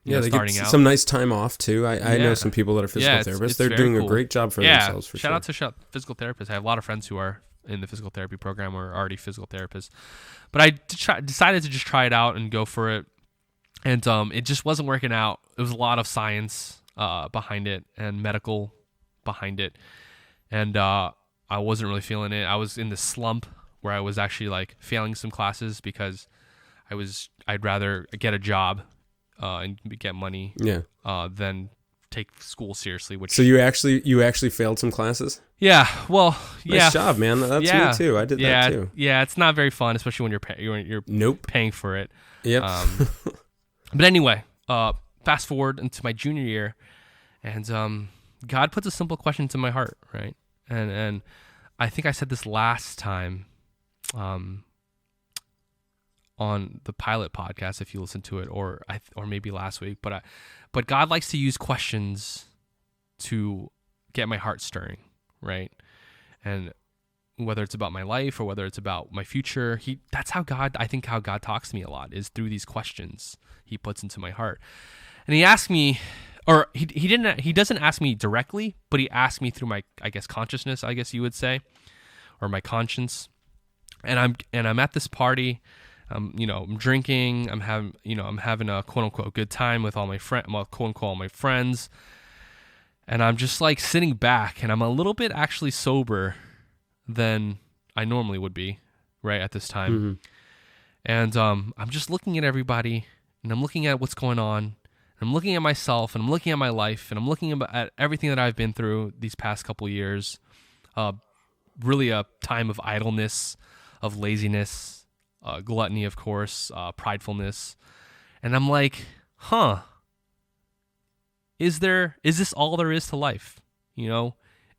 Yeah, they starting get out. some nice time off too. I know some people that are physical therapists. It's They're very doing cool. a great job for themselves. For shout sure. out to physical therapists. I have a lot of friends who are in the physical therapy program or are already physical therapists. But I decided to just try it out and go for it. And it just wasn't working out. There was a lot of science behind it and medical behind it. And I wasn't really feeling it. I was in this slump where I was actually like failing some classes because I'd rather get a job and get money than take school seriously. Which So you actually failed some classes? yeah, well, yeah. Nice job, man. That's me too. I did that too. Yeah, it's not very fun, especially when you're Nope. paying for it. Yep. But anyway, fast forward into my junior year, and God puts a simple question into my heart, right? And I think I said this last time on the pilot podcast, if you listen to it, or maybe last week. But God likes to use questions to get my heart stirring, right? And whether it's about my life or whether it's about my future, that's how God talks to me a lot, is through these questions he puts into my heart. And he asked me, or he doesn't ask me directly, but he asked me through my, I guess, consciousness, I guess you would say, or my conscience. And I'm at this party, I'm drinking, I'm having a quote unquote good time with all my quote unquote all my friends. And I'm just like sitting back, and I'm a little bit actually sober than I normally would be, right, at this time. Mm-hmm. And I'm just looking at everybody, and I'm looking at what's going on, and I'm looking at myself, and I'm looking at my life, and I'm looking at everything that I've been through these past couple years. Really a time of idleness, of laziness, gluttony, of course, pridefulness. And I'm like, is this all there is to life?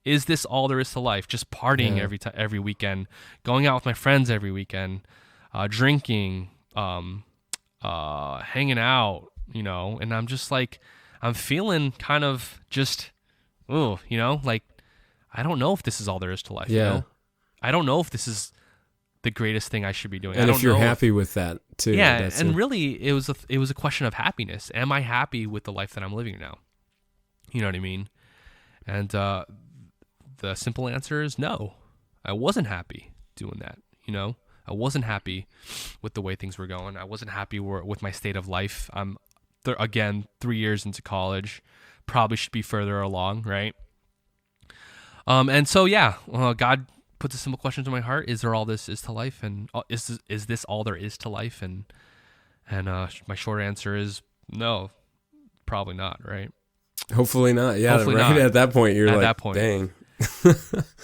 Is this all there is to life? Just partying every weekend, going out with my friends every weekend, drinking, hanging out, and I'm just like, I'm feeling kind of just, like, I don't know if this is all there is to life. Yeah. I don't know if this is the greatest thing I should be doing. And if you're happy with that too. Yeah, and really, it was a question of happiness. Am I happy with the life that I'm living now? You know what I mean? And the simple answer is no. I wasn't happy doing that. I wasn't happy with the way things were going. I wasn't happy with my state of life. I'm again 3 years into college. Probably should be further along, right? And so God puts a simple question to my heart: is there all this is to life, and is this all there is to life? And my short answer is no, probably not, right? Hopefully not. Yeah, Hopefully right not. at that point you're At like, that point. dang.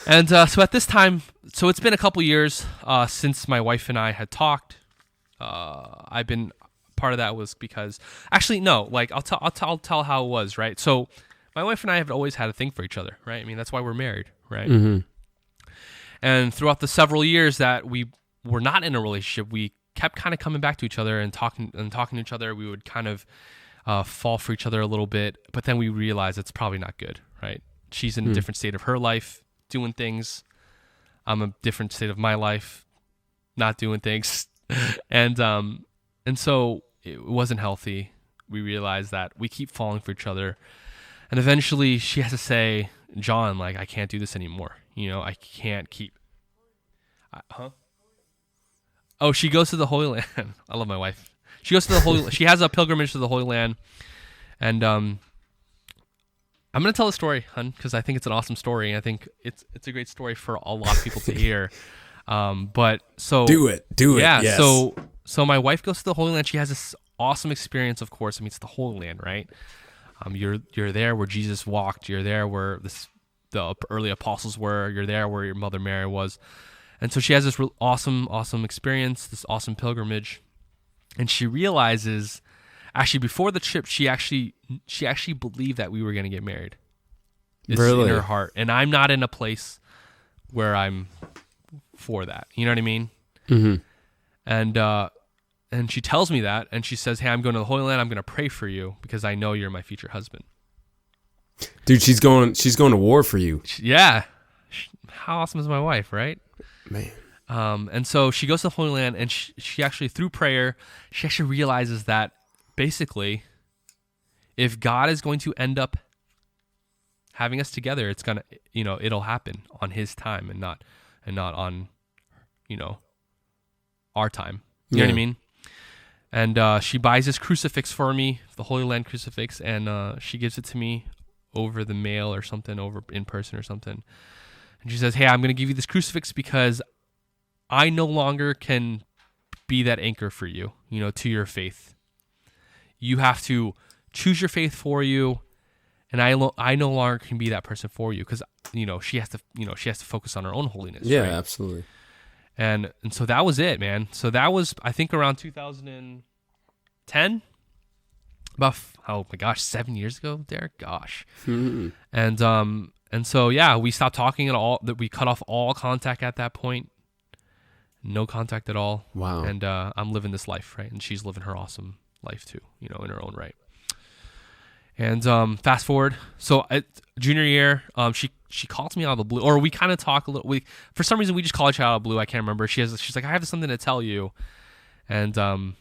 And so at this time, so it's been a couple years since my wife and I had talked. I've been part of that was because actually no, like I'll tell how it was, right? So my wife and I have always had a thing for each other, right? I mean, that's why we're married, right? Mm-hmm. And throughout the several years that we were not in a relationship, we kept kind of coming back to each other and talking to each other. We would kind of fall for each other a little bit, but then we realized it's probably not good, right? She's in a different state of her life, doing things. I'm a different state of my life, not doing things. And so it wasn't healthy. We realized that we keep falling for each other. And eventually she has to say, John, like, I can't do this anymore. I can't keep. Oh, she goes to the Holy Land. I love my wife. She goes to the Holy. She has a pilgrimage to the Holy Land, and I'm gonna tell the story, hun, because I think it's an awesome story. I think it's a great story for a lot of people to hear. But so do it. Yeah. Yes. So my wife goes to the Holy Land. She has this awesome experience. Of course, I mean, it's the Holy Land, right? You're there where Jesus walked. You're there where the early apostles were. You're there where your mother Mary was. And so she has this awesome experience, this awesome pilgrimage. And she realizes, actually, before the trip, she actually believed that we were going to get married. It's really? In her heart. And I'm not in a place where I'm for that. You know what I mean? Mm-hmm. And she tells me that, and she says, hey, I'm going to the Holy Land. I'm going to pray for you because I know you're my future husband. Dude, she's going to war for you. Yeah. How awesome is my wife, right? Man. And so she goes to the Holy Land, and she actually, through prayer, she actually realizes that basically, if God is going to end up having us together, it's gonna, it'll happen on His time and not on, our time. You know what I mean? And she buys this crucifix for me, the Holy Land crucifix, and she gives it to me over the mail or something, over in person or something. And she says, hey, I'm going to give you this crucifix because I no longer can be that anchor for you, to your faith. You have to choose your faith for you, and I no longer can be that person for you because she has to focus on her own holiness. Yeah, right? absolutely. And so that was it, man. So that was, I think, around 2010. About, oh my gosh, 7 years ago, Derek. Gosh. Mm-hmm. And so yeah, we stopped talking at all. That we cut off all contact at that point. No contact at all. Wow. And I'm living this life, right? And she's living her awesome life too, in her own right. And fast forward, so junior year, she calls me out of the blue, or we kind of talk a little. For some reason we just call each other out of the blue. I can't remember. She's like, I have something to tell you, and I'm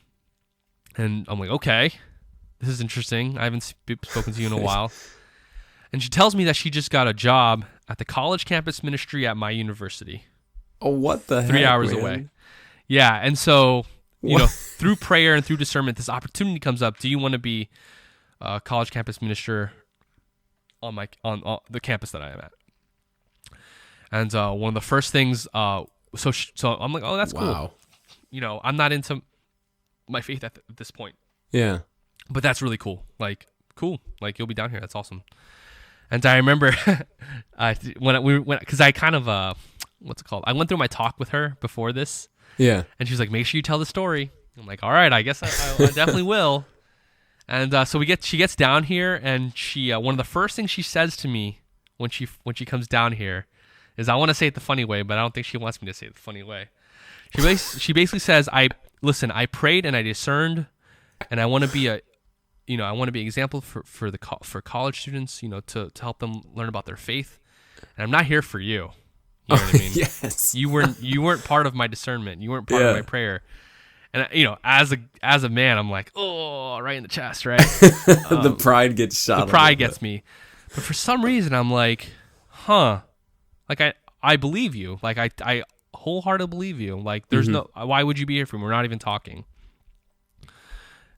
like, okay, this is interesting. I haven't spoken to you in a while. And she tells me that she just got a job at the college campus ministry at my university. Oh, what the heck? 3 hours man? away. Yeah, and so through prayer and through discernment, this opportunity comes up. Do you want to be college campus minister on the campus that I am at? And one of the first things, so I'm like, oh, that's wow. Cool. I'm not into my faith at this point. Yeah, but that's really cool. Like, cool. Like, you'll be down here. That's awesome. And I remember when we went, because I kind of what's it called? I went through my talk with her before this. Yeah, and she was like, make sure you tell the story. I'm like, all right, I guess I definitely will. And so she gets down here, and she one of the first things she says to me when she comes down here is, I want to say it the funny way, but I don't think she wants me to say it the funny way. She basically says, I prayed and I discerned, and I want to be I want to be an example for college students, to help them learn about their faith. And I'm not here for you. You know what I mean? Yes. You weren't part of my discernment. You weren't part of my prayer. And as a man, I'm like, oh, right in the chest, right? The pride gets shot. The pride gets me. But for some reason, I'm like, huh? Like I believe you. Like I wholeheartedly believe you. Like there's no. Why would you be here for me? We're not even talking.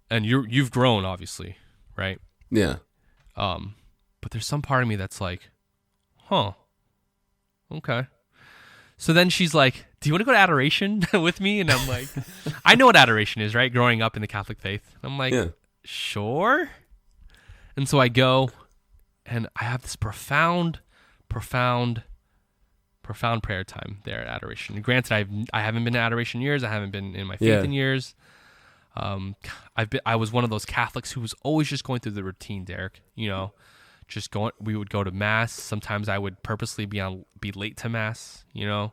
And you've grown, obviously, right? Yeah. But there's some part of me that's like, huh? Okay. So then she's like, do you want to go to adoration with me? And I'm like, I know what adoration is, right? Growing up in the Catholic faith. I'm like, sure. And so I go, and I have this profound prayer time there at adoration. And granted, I haven't been to adoration in years. I haven't been in my faith in years. I was one of those Catholics who was always just going through the routine, Derek. Just going. We would go to mass. Sometimes I would purposely be late to mass. And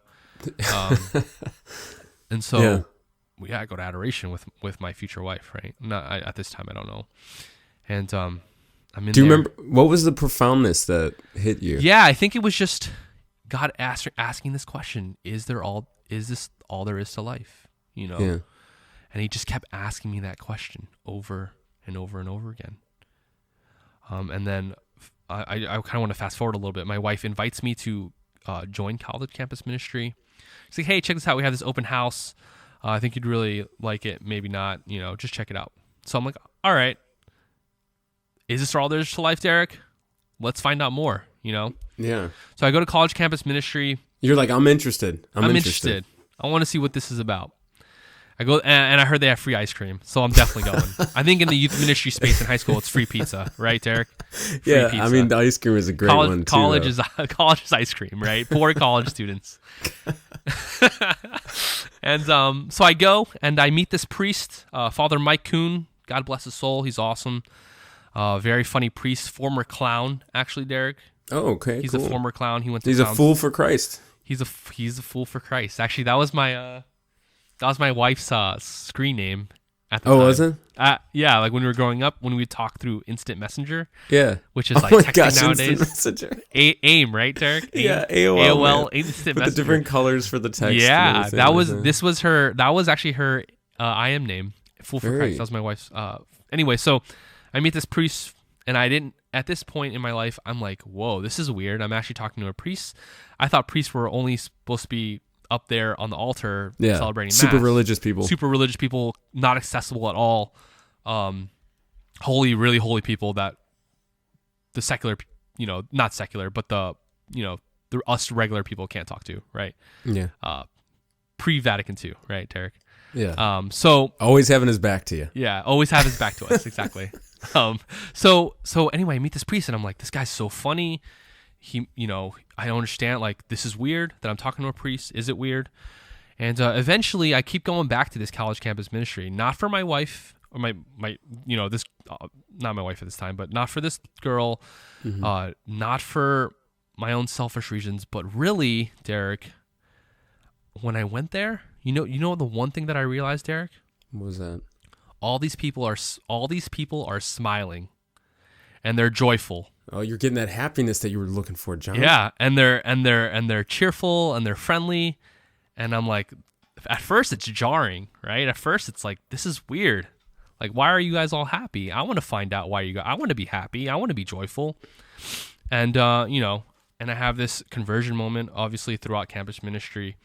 so I go to adoration with my future wife. Right? Not at this time. I don't know. And I'm in. Do you remember what was the profoundness that hit you? Yeah, I think it was just God asking this question: Is this all there is to life? Yeah. And He just kept asking me that question over and over and over again. And then I kind of want to fast forward a little bit. My wife invites me to join college campus ministry. She's like, hey, check this out. We have this open house. I think you'd really like it. Maybe not, just check it out. So I'm like, all right. Is this all there is to life, Derek? Let's find out more, Yeah. So I go to college campus ministry. You're like, I'm interested. I'm interested. I want to see what this is about. I go, and I heard they have free ice cream, so I'm definitely going. I think in the youth ministry space in high school, it's free pizza, right, Derek? Free Yeah, pizza. I mean, the ice cream is a great one too. College is ice cream, right? Poor college students. And so I go and I meet this priest, Father Mike Kuhn. God bless his soul. He's awesome. Very funny priest, former clown, actually, Derek. Oh, okay, He's cool. a former clown. He's a fool for Christ. He's a fool for Christ. Actually, that was my wife's screen name at the time. Oh, was it? Yeah, like when we were growing up, when we would talk through Instant Messenger. Yeah. Which is like texting nowadays. Instant Messenger. AIM, right, Derek? AIM. Yeah, AOL Instant With Messenger. the different colors for the text. Yeah, that was actually her IM name. Fool for Christ. That was my wife's. Anyway, so I meet this priest, and I didn't. At this point in my life, I'm like, whoa, this is weird. I'm actually talking to a priest. I thought priests were only supposed to be up there on the altar celebrating mass. Super religious people, not accessible at all. Really holy people that the secular, not secular, but the us regular people can't talk to, right? Yeah. Pre-Vatican II, right, Derek? Yeah. So always having his back to you. Yeah, always have his back to us, exactly. So anyway, I meet this priest and I'm like, this guy's so funny. He, I don't understand. Like, this is weird that I'm talking to a priest. Is it weird? And eventually, I keep going back to this college campus ministry, not for my wife or my this, not my wife at this time, but not for this girl, not for my own selfish reasons, but really, Derek, when I went there, you know the one thing that I realized, Derek? What was that? All these people are smiling, and they're joyful. Oh, you're getting that happiness that you were looking for, John. Yeah, and they're cheerful and they're friendly, and I'm like, at first it's jarring, right? At first it's like, this is weird. Like, why are you guys all happy? I want to find out why you guys. I want to be happy. I want to be joyful, and and I have this conversion moment, obviously throughout campus ministry.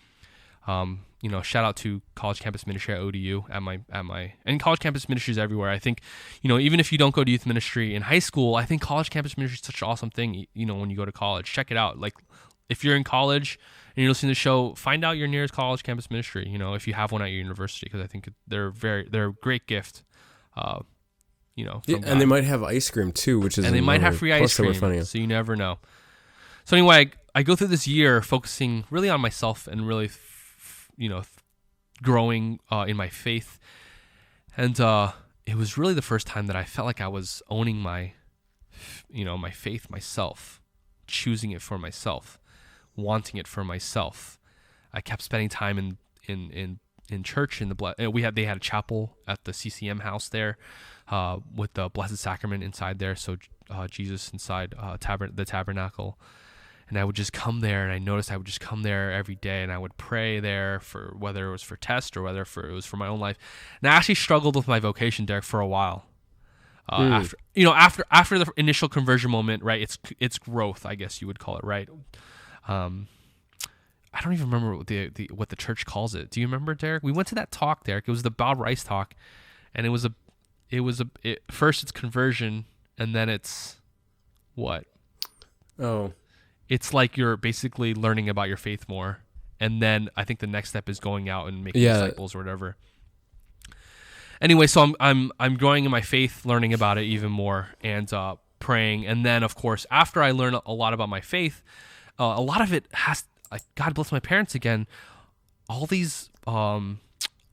Shout out to college campus ministry at ODU and college campus ministries everywhere. I think, even if you don't go to youth ministry in high school, I think college campus ministry is such an awesome thing. When you go to college, check it out. Like, if you're in college and you're listening to the show, find out your nearest college campus ministry. If you have one at your university, because I think they're a great gift. From and they might have ice cream too, which is they might have free ice cream. So you never know. So anyway, I go through this year focusing really on myself and really growing in my faith. And it was really the first time that I felt like I was owning my faith myself, choosing it for myself, wanting it for myself. I kept spending time in church. They had a chapel at the CCM house there with the Blessed Sacrament inside there. So Jesus inside the tabernacle. And I would just come there, and I noticed I would just come there every day, and I would pray there for whether it was for test or whether it was for my own life. And I actually struggled with my vocation, Derek, for a while. After the initial conversion moment, right? It's growth, I guess you would call it, right? I don't even remember what the church calls it. Do you remember, Derek? We went to that talk, Derek. It was the Bob Rice talk, and first it's conversion, and then it's what? Oh. It's like you're basically learning about your faith more, and then I think the next step is going out and making disciples or whatever. Anyway, so I'm growing in my faith, learning about it even more, and praying. And then, of course, after I learn a lot about my faith, a lot of it has, like, God bless my parents again. All these, all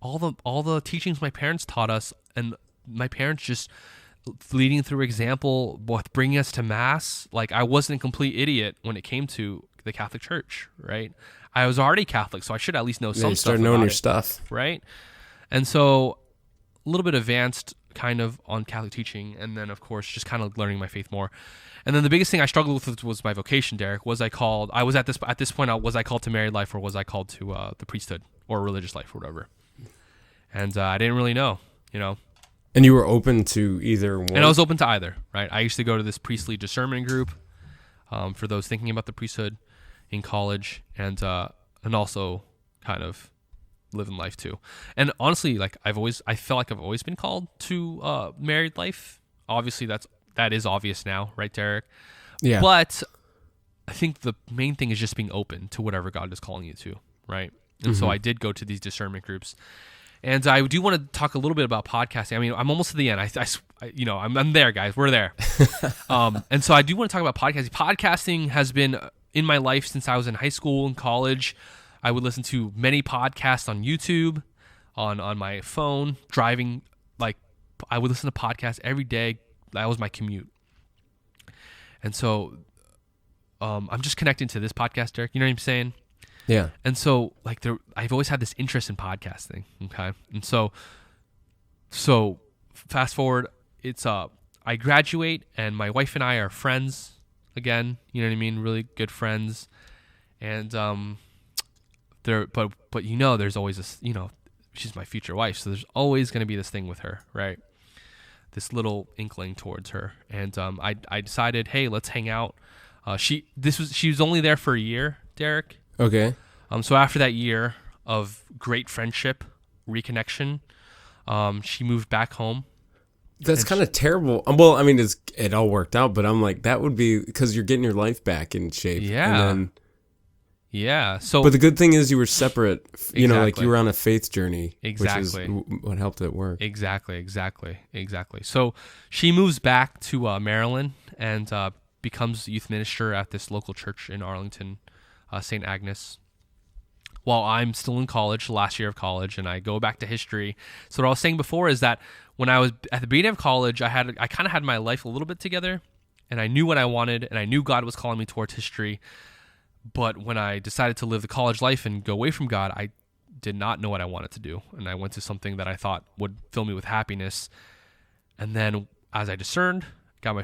the teachings my parents taught us, and my parents just leading through example, with bringing us to mass. Like, I wasn't a complete idiot when it came to the Catholic Church, right? I was already Catholic, so I should at least know some stuff. You start knowing your stuff, right? And so, a little bit advanced, kind of, on Catholic teaching, and then, of course, just kind of learning my faith more. And then the biggest thing I struggled with was my vocation, Derek. Was I called to married life, or was I called to the priesthood or religious life or whatever? And I didn't really know, And you were open to either one? And I was open to either, right? I used to go to this priestly discernment group for those thinking about the priesthood in college, and also kind of living life too. And honestly, like, I felt like I've always been called to married life. Obviously, that is obvious now, right, Derek? Yeah. But I think the main thing is just being open to whatever God is calling you to, right? And so I did go to these discernment groups. And I do want to talk a little bit about podcasting. I mean, I'm almost to the end. I'm there, guys. We're there. And so I do want to talk about podcasting. Podcasting has been in my life since I was in high school and college. I would listen to many podcasts on YouTube, on my phone, driving. Like, I would listen to podcasts every day. That was my commute. And so I'm just connecting to this podcast, Derek. You know what I'm saying? Yeah. And so, like, I've always had this interest in podcasting. Okay. And so fast forward, it's I graduate, and my wife and I are friends again. You know what I mean? Really good friends. And but there's always this. She's my future wife, so there's always going to be this thing with her, right? This little inkling towards her. And I decided, hey, let's hang out. She was only there for a year, Derek. Okay. So after that year of great friendship, reconnection, she moved back home. That's kind of terrible. Well, I mean, it all worked out, but I'm like, that would be because you're getting your life back in shape. Yeah. And then, yeah. So, but the good thing is you were separate. Like you were on a faith journey. Exactly. Which is what helped it work. Exactly. So she moves back to Maryland and becomes youth minister at this local church in Arlington, St. Agnes, while I'm still in college, last year of college, and I go back to history. So what I was saying before is that when I was at the beginning of college, I kind of had my life a little bit together, and I knew what I wanted, and I knew God was calling me towards history. But when I decided to live the college life and go away from God, I did not know what I wanted to do, and I went to something that I thought would fill me with happiness. And then as I discerned, went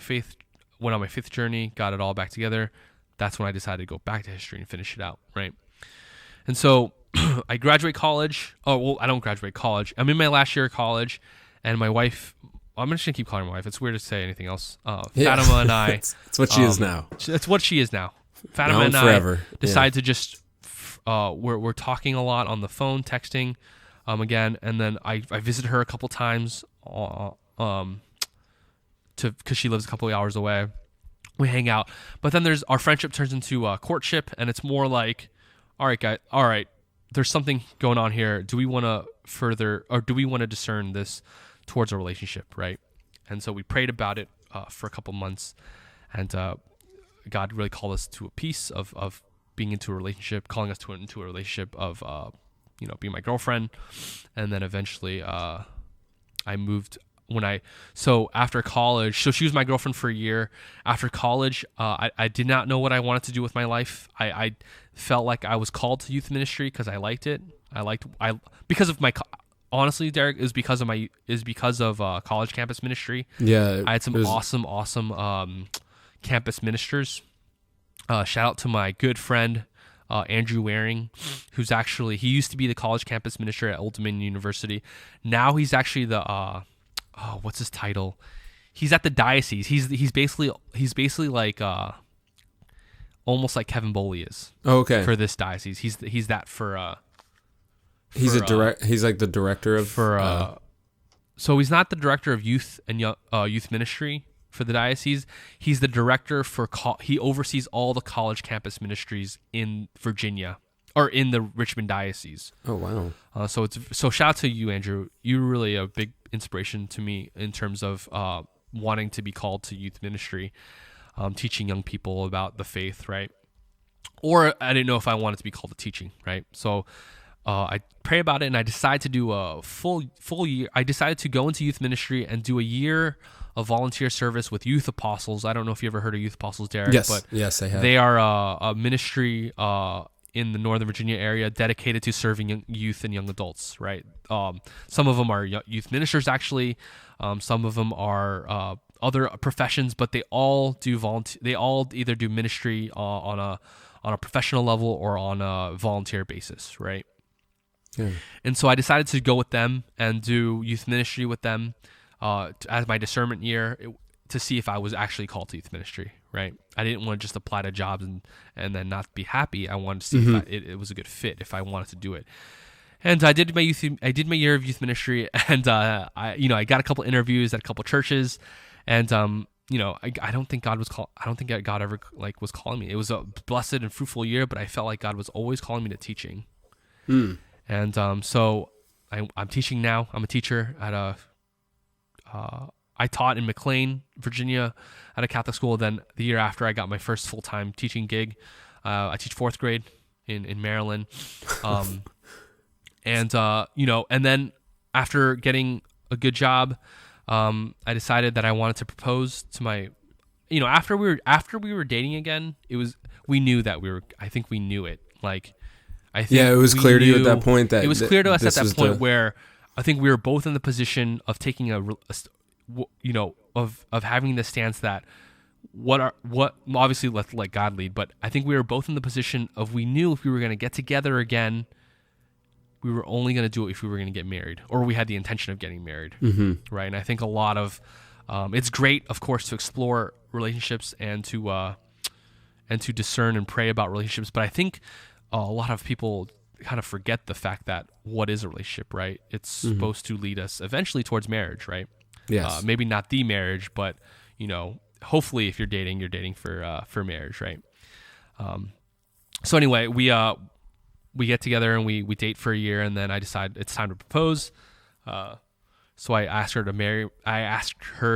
on my faith journey, got it all back together. That's when I decided to go back to history and finish it out, right? And so I graduate college. Oh, well, I don't graduate college. I'm in my last year of college, and my wife, I'm just going to keep calling her my wife. It's weird to say anything else. Fatima and I. It's what she is now. That's what she is now. Fatima now and forever. I decide to just, we're talking a lot on the phone, texting again, and then I visit her a couple times because she lives a couple of hours away. We hang out, but then our friendship turns into courtship, and it's more like, all right, guys, all right, there's something going on here. Do we want to further, or do we want to discern this towards a relationship, right? And so we prayed about it for a couple months, and God really called us to a piece of being into a relationship, calling us into a relationship of being my girlfriend, and then eventually I moved. So after college, so she was my girlfriend for a year. After college, I did not know what I wanted to do with my life. I felt like I was called to youth ministry because I liked it. Because of my, honestly, Derek, is because of college campus ministry. Yeah, I had some awesome campus ministers. Shout out to my good friend Andrew Waring, who's actually, he used to be the college campus minister at Old Dominion University. Now he's actually the what's his title? He's at the diocese. He's basically like almost like Kevin Boley is. Oh, okay. For this diocese, he's that for. He's like the director of So he's not the director of youth and youth ministry for the diocese. He's the director he oversees all the college campus ministries in Virginia. Or in the Richmond diocese. Oh, wow. So shout out to you, Andrew. You're really a big inspiration to me in terms of wanting to be called to youth ministry, teaching young people about the faith, right? Or I didn't know if I wanted to be called to teaching, right? So I prayed about it, and I decided to do a full year. I decided to go into youth ministry and do a year of volunteer service with Youth Apostles. I don't know if you ever heard of Youth Apostles, Derek. Yes, I have. They are a ministry in the Northern Virginia area dedicated to serving youth and young adults, right? Some of them are youth ministers, actually. Some of them are other professions, but they all do They all either do ministry on a professional level or on a volunteer basis, right? Yeah. And so I decided to go with them and do youth ministry with them as my discernment year to see if I was actually called to youth ministry, right? I didn't want to just apply to jobs and then not be happy. I wanted to see if it was a good fit, if I wanted to do it. And I did my year of youth ministry, and I got a couple interviews at a couple churches, and I don't think God ever was calling me. It was a blessed and fruitful year, but I felt like God was always calling me to teaching. And so I'm teaching now. I'm a teacher at a. I taught in McLean, Virginia, at a Catholic school. Then the year after, I got my first full-time teaching gig. I teach 4th grade in Maryland, and and then after getting a good job, I decided that I wanted to propose to my. After we were dating again, we knew that I think we knew it. Like, I think it was clear to you at that point that it was clear to us at that point where I think we were both in the position of taking of having the stance that what obviously let God lead, but I think we were both in the position of we knew if we were going to get together again, we were only going to do it if we were going to get married, or we had the intention of getting married, right? And I think a lot of it's great, of course, to explore relationships and to discern and pray about relationships, but I think a lot of people kind of forget the fact that what is a relationship, right? It's supposed to lead us eventually towards marriage, right? Yes. Maybe not the marriage, but hopefully, if you're dating for marriage, right? So anyway, we get together and we date for a year, and then I decide it's time to propose. So I asked her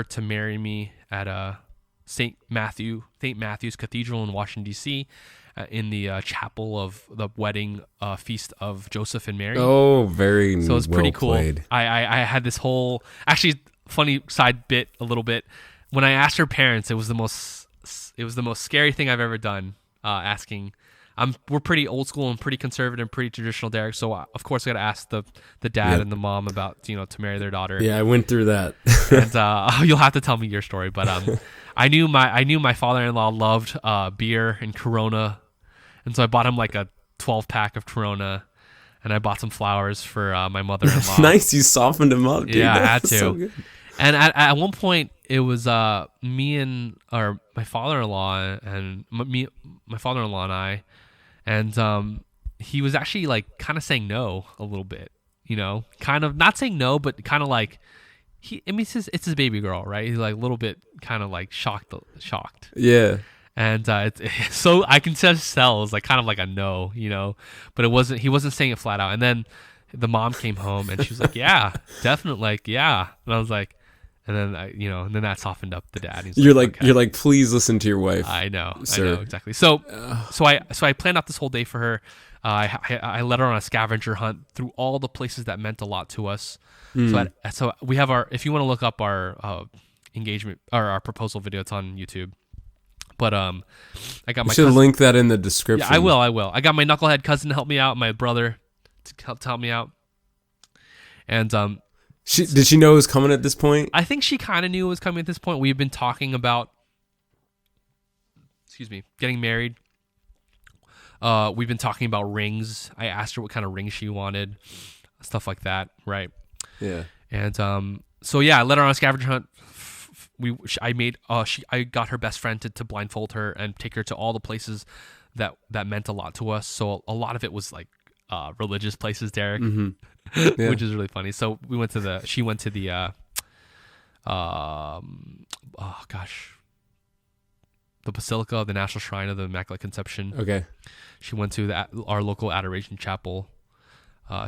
to marry me at St. Matthew's Cathedral in Washington D.C. In the chapel of the wedding feast of Joseph and Mary. Oh, very so it's pretty cool. Played. I had this whole funny side bit a little bit. When I asked her parents, it was the most scary thing I've ever done. Asking, we're pretty old school and pretty conservative and pretty traditional, Derek. So of course I got to ask the dad and the mom about to marry their daughter. Yeah, I went through that. And you'll have to tell me your story. But I knew my father-in-law loved beer and Corona, and so I bought him like a 12-pack of Corona. And I bought some flowers for my mother-in-law. Nice, you softened him up, dude. Yeah, I had to. So good. And at one point, it was me and my father-in-law and my father-in-law and I, and he was actually like kind of saying no a little bit, kind of not saying no, but kind of like it's his baby girl, right? He's like a little bit kind of like shocked. Yeah. And so I can just tell it was like kind of like a no, but he wasn't saying it flat out. And then the mom came home and she was like, yeah, definitely, like, yeah. And I was like, and then and then that softened up the dad. You're like, please listen to your wife. I know, sir. I know exactly. So I planned out this whole day for her. I led her on a scavenger hunt through all the places that meant a lot to us. So we have if you want to look up our engagement or our proposal video, it's on YouTube. But I got my. You should link that in the description. Yeah, I will. I got my knucklehead cousin to help me out, my brother to help me out, and did she know it was coming at this point? I think she kind of knew it was coming at this point. We've been talking about, getting married. We've been talking about rings. I asked her what kind of ring she wanted, stuff like that, right? Yeah. And so yeah, I let her on a scavenger hunt. I got her best friend to blindfold her and take her to all the places that meant a lot to us. So a lot of it was like religious places, Derek, yeah. which is really funny. So she went to the the Basilica of the National Shrine of the Immaculate Conception. Okay. She went to our local Adoration Chapel.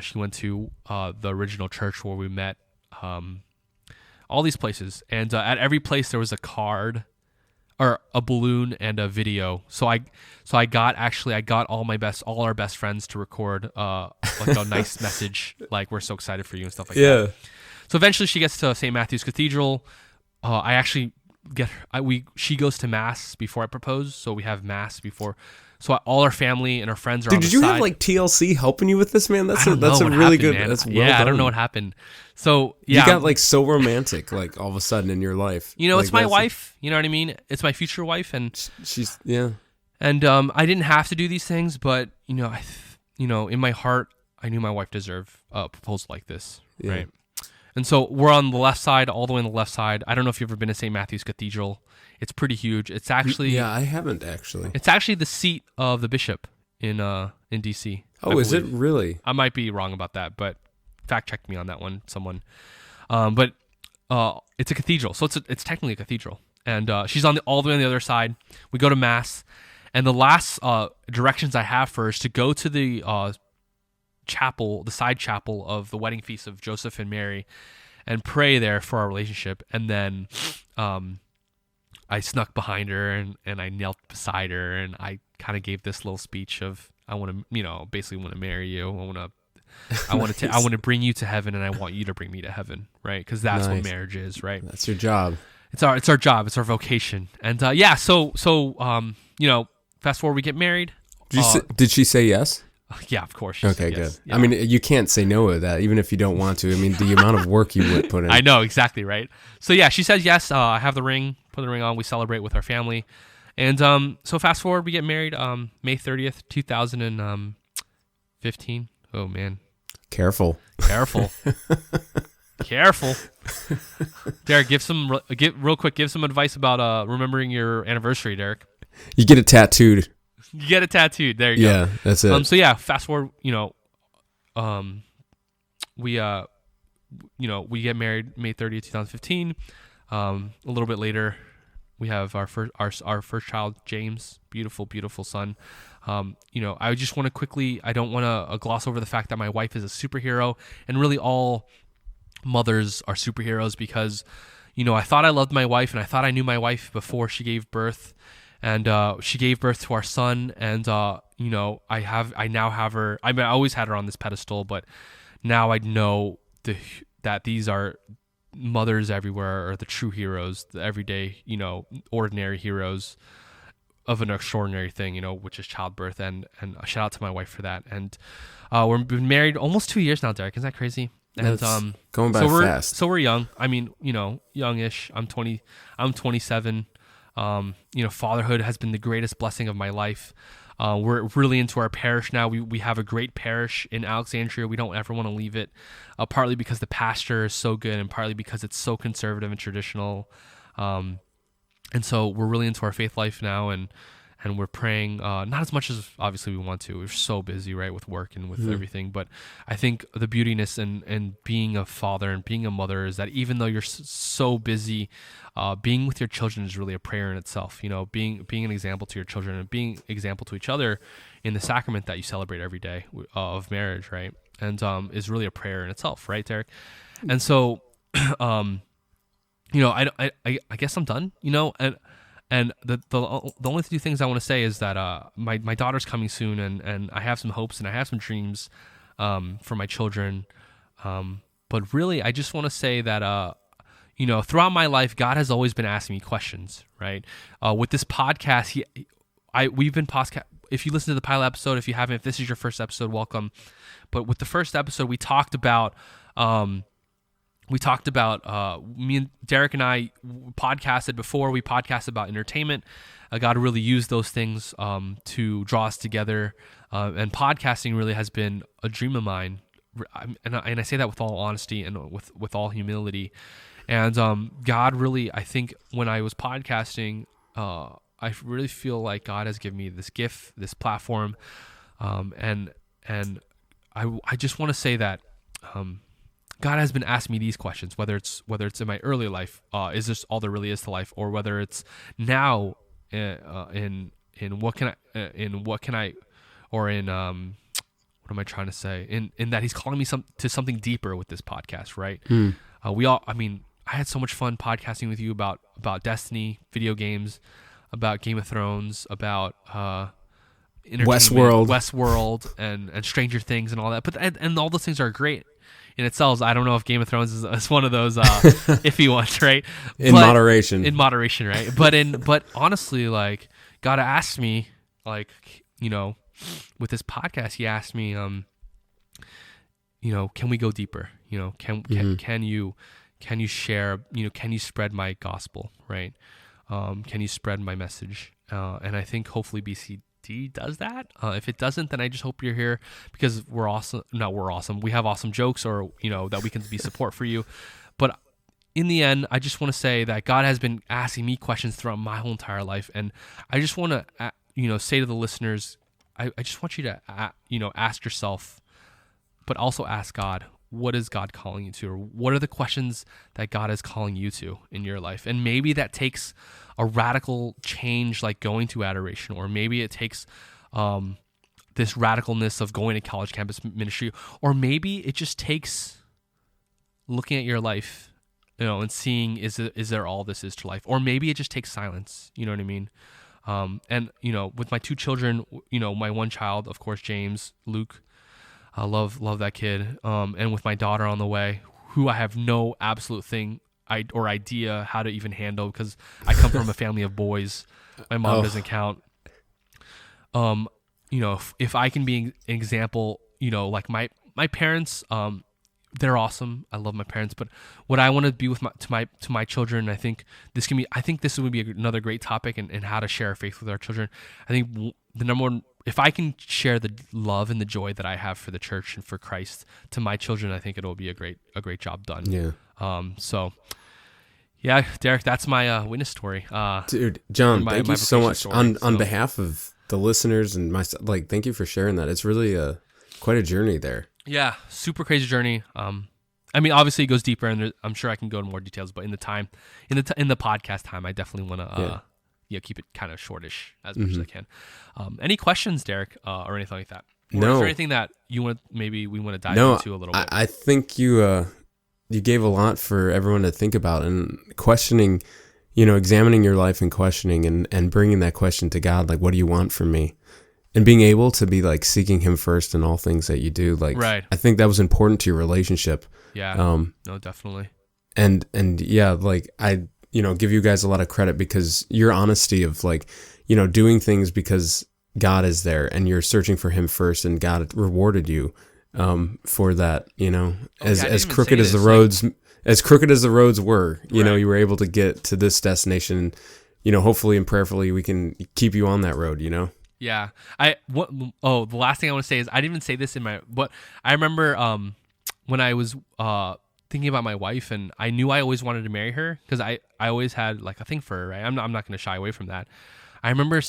She went to the original church where we met. All these places, and at every place there was a card or a balloon and a video. So I got all our best friends to record like a nice message, like we're so excited for you and stuff like that. So eventually she gets to St. Matthew's Cathedral. I actually she goes to mass before I propose, so we have mass before. So all our family and our friends are on the side. Did you have like TLC helping you with this, man? That's a really good. Man. That's well done. I don't done. know what happened. So yeah, you got like so romantic, like all of a sudden in your life. It's my wife. You know what I mean? It's my future wife, and she's yeah. And I didn't have to do these things, but in my heart, I knew my wife deserved a proposal like this, right? And so we're on the left side, all the way on the left side. I don't know if you've ever been to St. Matthew's Cathedral. It's pretty huge. It's actually I haven't actually. It's actually the seat of the bishop in DC. Oh, is it really? I might be wrong about that, but fact check me on that one, someone. But it's a cathedral, so it's technically a cathedral, and she's all the way on the other side. We go to mass, and the last directions I have for her is to go to the chapel, the side chapel of the wedding feast of Joseph and Mary, and pray there for our relationship. And then I snuck behind her and I knelt beside her, and I kind of gave this little speech of, I want to, basically want to marry you. I want to bring you to heaven, and I want you to bring me to heaven, right? Because that's what marriage is, right? That's your job. It's our job. It's our vocation. And so fast forward, we get married. Did she say yes? Yeah, of course. Okay, good. Yes. Yeah. I mean, you can't say no to that, even if you don't want to. I mean, the amount of work you would put in. I know, exactly, right? So yeah, she says yes. I have the ring. Put the ring on. We celebrate with our family. And so fast forward, we get married May 30th, 2015. Oh, man. Careful. Derek, give some advice about remembering your anniversary, Derek. You get it tattooed. There you go. Yeah, that's it. So yeah, fast forward, we get married May 30th, 2015. A little bit later, we have our first child, James, beautiful son. I just want to quickly, I don't want to gloss over the fact that my wife is a superhero, and really all mothers are superheroes, because, I thought I loved my wife, and I thought I knew my wife before she gave birth, and she gave birth to our son, and I now have her. I mean, I always had her on this pedestal, but now I know that these are mothers everywhere are the true heroes, the everyday, ordinary heroes of an extraordinary thing, which is childbirth, and a shout out to my wife for that. And we've been married almost 2 years now, Derek. Isn't that crazy? And that's going by fast. So we're young. I mean, youngish. I'm 27. Fatherhood has been the greatest blessing of my life. We're really into our parish now. We have a great parish in Alexandria. We don't ever want to leave it, partly because the pastor is so good, and partly because it's so conservative and traditional. And so we're really into our faith life now, and we're praying, not as much as obviously we want to. We're so busy, right, with work and with everything. But I think the beautiness in being a father and being a mother is that even though you're so busy, being with your children is really a prayer in itself. Being an example to your children and being an example to each other in the sacrament that you celebrate every day of marriage, right? And is really a prayer in itself, right, Derek? And so, I guess I'm done. And the only two things I want to say is that my daughter's coming soon, and I have some hopes and I have some dreams for my children. But really, I just want to say that throughout my life, God has always been asking me questions. Right? With this podcast, we've been podcast. If you listen to the pilot episode, if you haven't, if this is your first episode, welcome. But with the first episode, we talked about. Me and Derek and I podcasted before. We podcasted about entertainment. God really used those things to draw us together. And podcasting really has been a dream of mine. And I say that with all honesty and with all humility. And God really, I think when I was podcasting, I really feel like God has given me this gift, this platform. And I just want to say that God has been asking me these questions, whether it's in my early life, is this all there really is to life, or whether it's now in what am I trying to say? In that He's calling me to something deeper with this podcast, right? I had so much fun podcasting with you about Destiny, video games, about Game of Thrones, about Westworld, and Stranger Things and all that. But and all those things are great in itself. I don't know if Game of Thrones is one of those iffy ones, right? In moderation, right? But honestly, like, God asked me, like, with this podcast, He asked me, can we go deeper? Can you share? Can you spread my gospel, right? Can you spread my message? And I think hopefully BCD does that. If it doesn't, then I just hope you're here because we're awesome. No, we're awesome. We have awesome jokes, or that we can be support for you. But in the end, I just want to say that God has been asking me questions throughout my whole entire life, and I just want to, say to the listeners, I just want you to, ask yourself, but also ask God, what is God calling you to, or what are the questions that God is calling you to in your life? And maybe that takes a radical change, like going to adoration, or maybe it takes this radicalness of going to college campus ministry, or maybe it just takes looking at your life, and seeing is there all this is to life, or maybe it just takes silence. You know what I mean? And with my 2 children, my one child, of course, James, Luke, I love that kid. And with my daughter on the way, who I have no absolute thing or idea how to even handle, because I come from a family of boys. My mom doesn't count. If I can be an example, like my parents, they're awesome. I love my parents, but what I want to be with to my children, I think this would be another great topic, and how to share our faith with our children. I think the number one, if I can share the love and the joy that I have for the church and for Christ to my children, I think it'll be a great job done. Yeah. So yeah, Derek, that's my witness story. Dude, John, thank you so much on behalf of the listeners and myself. Like, thank you for sharing that. It's really quite a journey there. Yeah, super crazy journey. I mean, obviously it goes deeper, and I'm sure I can go into more details. But in the podcast time, I definitely want to keep it kind of shortish as much as I can. Any questions, Derek, or anything like that? Or no. Is there anything that we want to dive into a little bit? I think you gave a lot for everyone to think about, and questioning, examining your life and questioning and bringing that question to God, like, what do you want from me? And being able to be like seeking him first in all things that you do. Like, right. I think that was important to your relationship. Yeah. No, definitely. And yeah, like I, give you guys a lot of credit because your honesty of like, doing things because God is there and you're searching for him first, and God rewarded you for that, as crooked as the roads, as crooked as the roads were, you were able to get to this destination. Hopefully and prayerfully we can keep you on that road, Yeah. The last thing I want to say is I didn't even say this but I remember when I was thinking about my wife, and I knew I always wanted to marry her because I always had like a thing for her, right? I'm not going to shy away from that. I remember,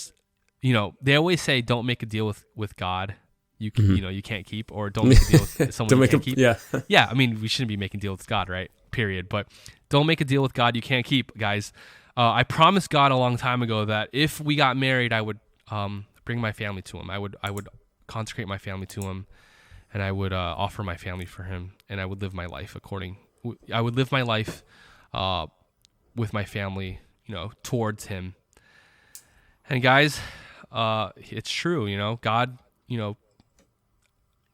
they always say don't make a deal with God you can, you can't keep, or don't make a deal with someone you can't keep. Yeah. Yeah, I mean, we shouldn't be making deals with God, right? Period. But don't make a deal with God you can't keep, guys. I promised God a long time ago that if we got married, I would bring my family to him. I would consecrate my family to him, and I would offer my family for him, and I would live my life with my family, towards him. And guys, it's true, God,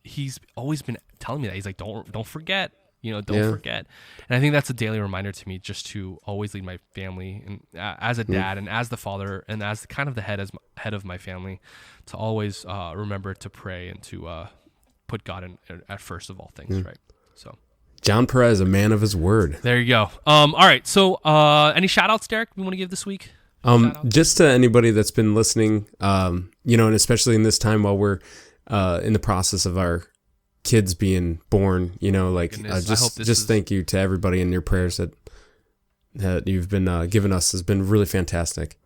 he's always been telling me that. He's like, don't forget, don't forget. And I think that's a daily reminder to me, just to always lead my family, and as a dad and as the father and as kind of the head of my family, to always remember to pray and to put God at first of all things, right? So Jon Perez, a man of his word. there you go. All right. So any shout outs, Derek, we want to give this week? Just to anybody that's been listening, and especially in this time while we're in the process of our kids being born, just thank you to everybody, and your prayers that you've been giving us has been really fantastic.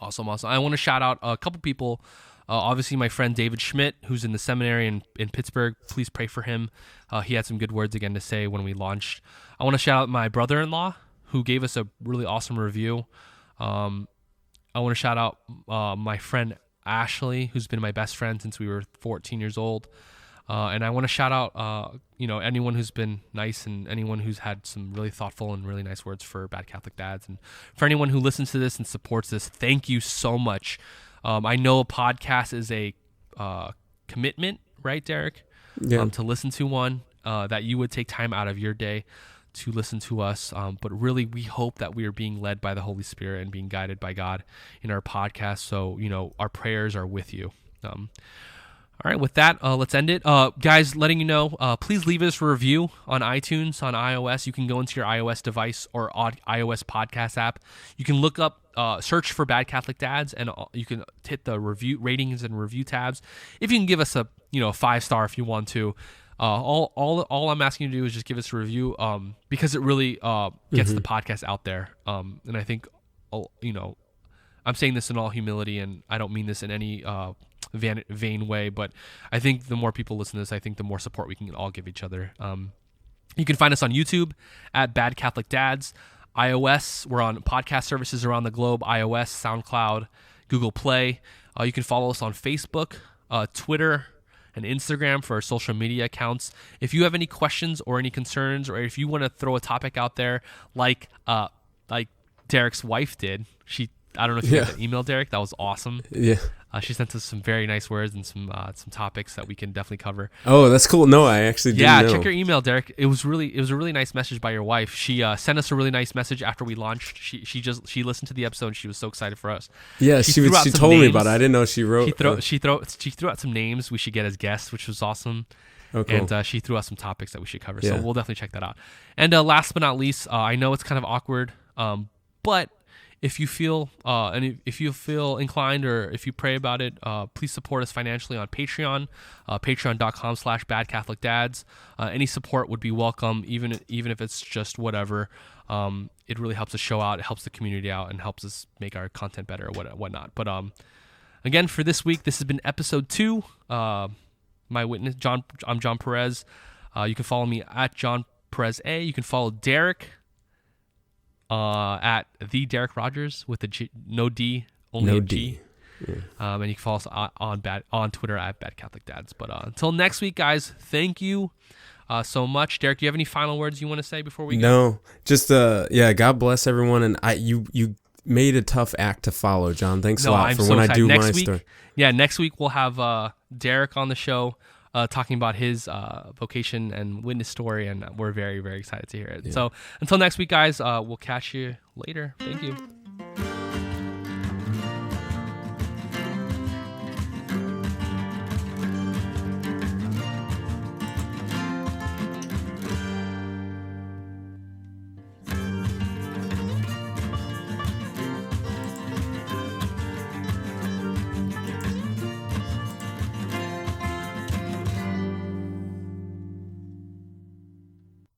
Awesome. I want to shout out a couple people. Obviously, my friend David Schmidt, who's in the seminary in Pittsburgh. Please pray for him. He had some good words again to say when we launched. I want to shout out my brother-in-law, who gave us a really awesome review. I want to shout out my friend Ashley, who's been my best friend since we were 14 years old. And I want to shout out, anyone who's been nice, and anyone who's had some really thoughtful and really nice words for Bad Catholic Dads. And for anyone who listens to this and supports this, thank you so much. I know a podcast is a commitment, right, Derek? Yeah. To listen to one, that you would take time out of your day to listen to us. But really, we hope that we are being led by the Holy Spirit and being guided by God in our podcast. So, our prayers are with you. All right, with that, let's end it. Guys, letting you know, please leave us a review on iTunes, on iOS. You can go into your iOS device or iOS podcast app. You can look up, search for Bad Catholic Dads, and you can hit the review ratings and review tabs. If you can give us a 5-star if you want to. All I'm asking you to do is just give us a review, because it really gets the podcast out there. And I think, I'm saying this in all humility, and I don't mean this in any vain way, but I think the more people listen to this, I think the more support we can all give each other. You can find us on YouTube at Bad Catholic Dads. iOS, we're on podcast services around the globe, iOS, SoundCloud, Google Play. You can follow us on Facebook Twitter and Instagram for our social media accounts. If you have any questions or any concerns, or if you want to throw a topic out there like Derek's wife did, I don't know if you got that email, Derek. That was awesome. Yeah. She sent us some very nice words and some topics that we can definitely cover. Oh, that's cool. No, I actually didn't know. Check your email, Derek. It was a really nice message by your wife. She sent us a really nice message after we launched. She listened to the episode and she was so excited for us. Yeah, she told me about it. I didn't know she wrote. She threw out some names we should get as guests, which was awesome. Oh, cool. And she threw out some topics that we should cover. So we'll definitely check that out. And last but not least, I know it's kind of awkward, but if you feel if you feel inclined, or if you pray about it, please support us financially on Patreon, patreon.com/badcatholicdads. Any support would be welcome, even if it's just whatever. It really helps the show out, it helps the community out, and helps us make our content better or whatnot. But again, for this week, this has been episode 2. My witness, I'm Jon Perez. You can follow me at Jon Perez A. You can follow Derek at the Derek Rogers with the no D, only a G. Yeah. And you can follow us on Twitter at Bad Catholic Dads. But until next week, guys, thank you so much. Derek, do you have any final words you want to say before we go? No, just God bless everyone. And you made a tough act to follow, John. Thanks a lot for so when excited. I do my story. Yeah, next week we'll have Derek on the show. Talking about his vocation and witness story, and we're very, very excited to hear it. Yeah. So until next week, guys, we'll catch you later. Thank you.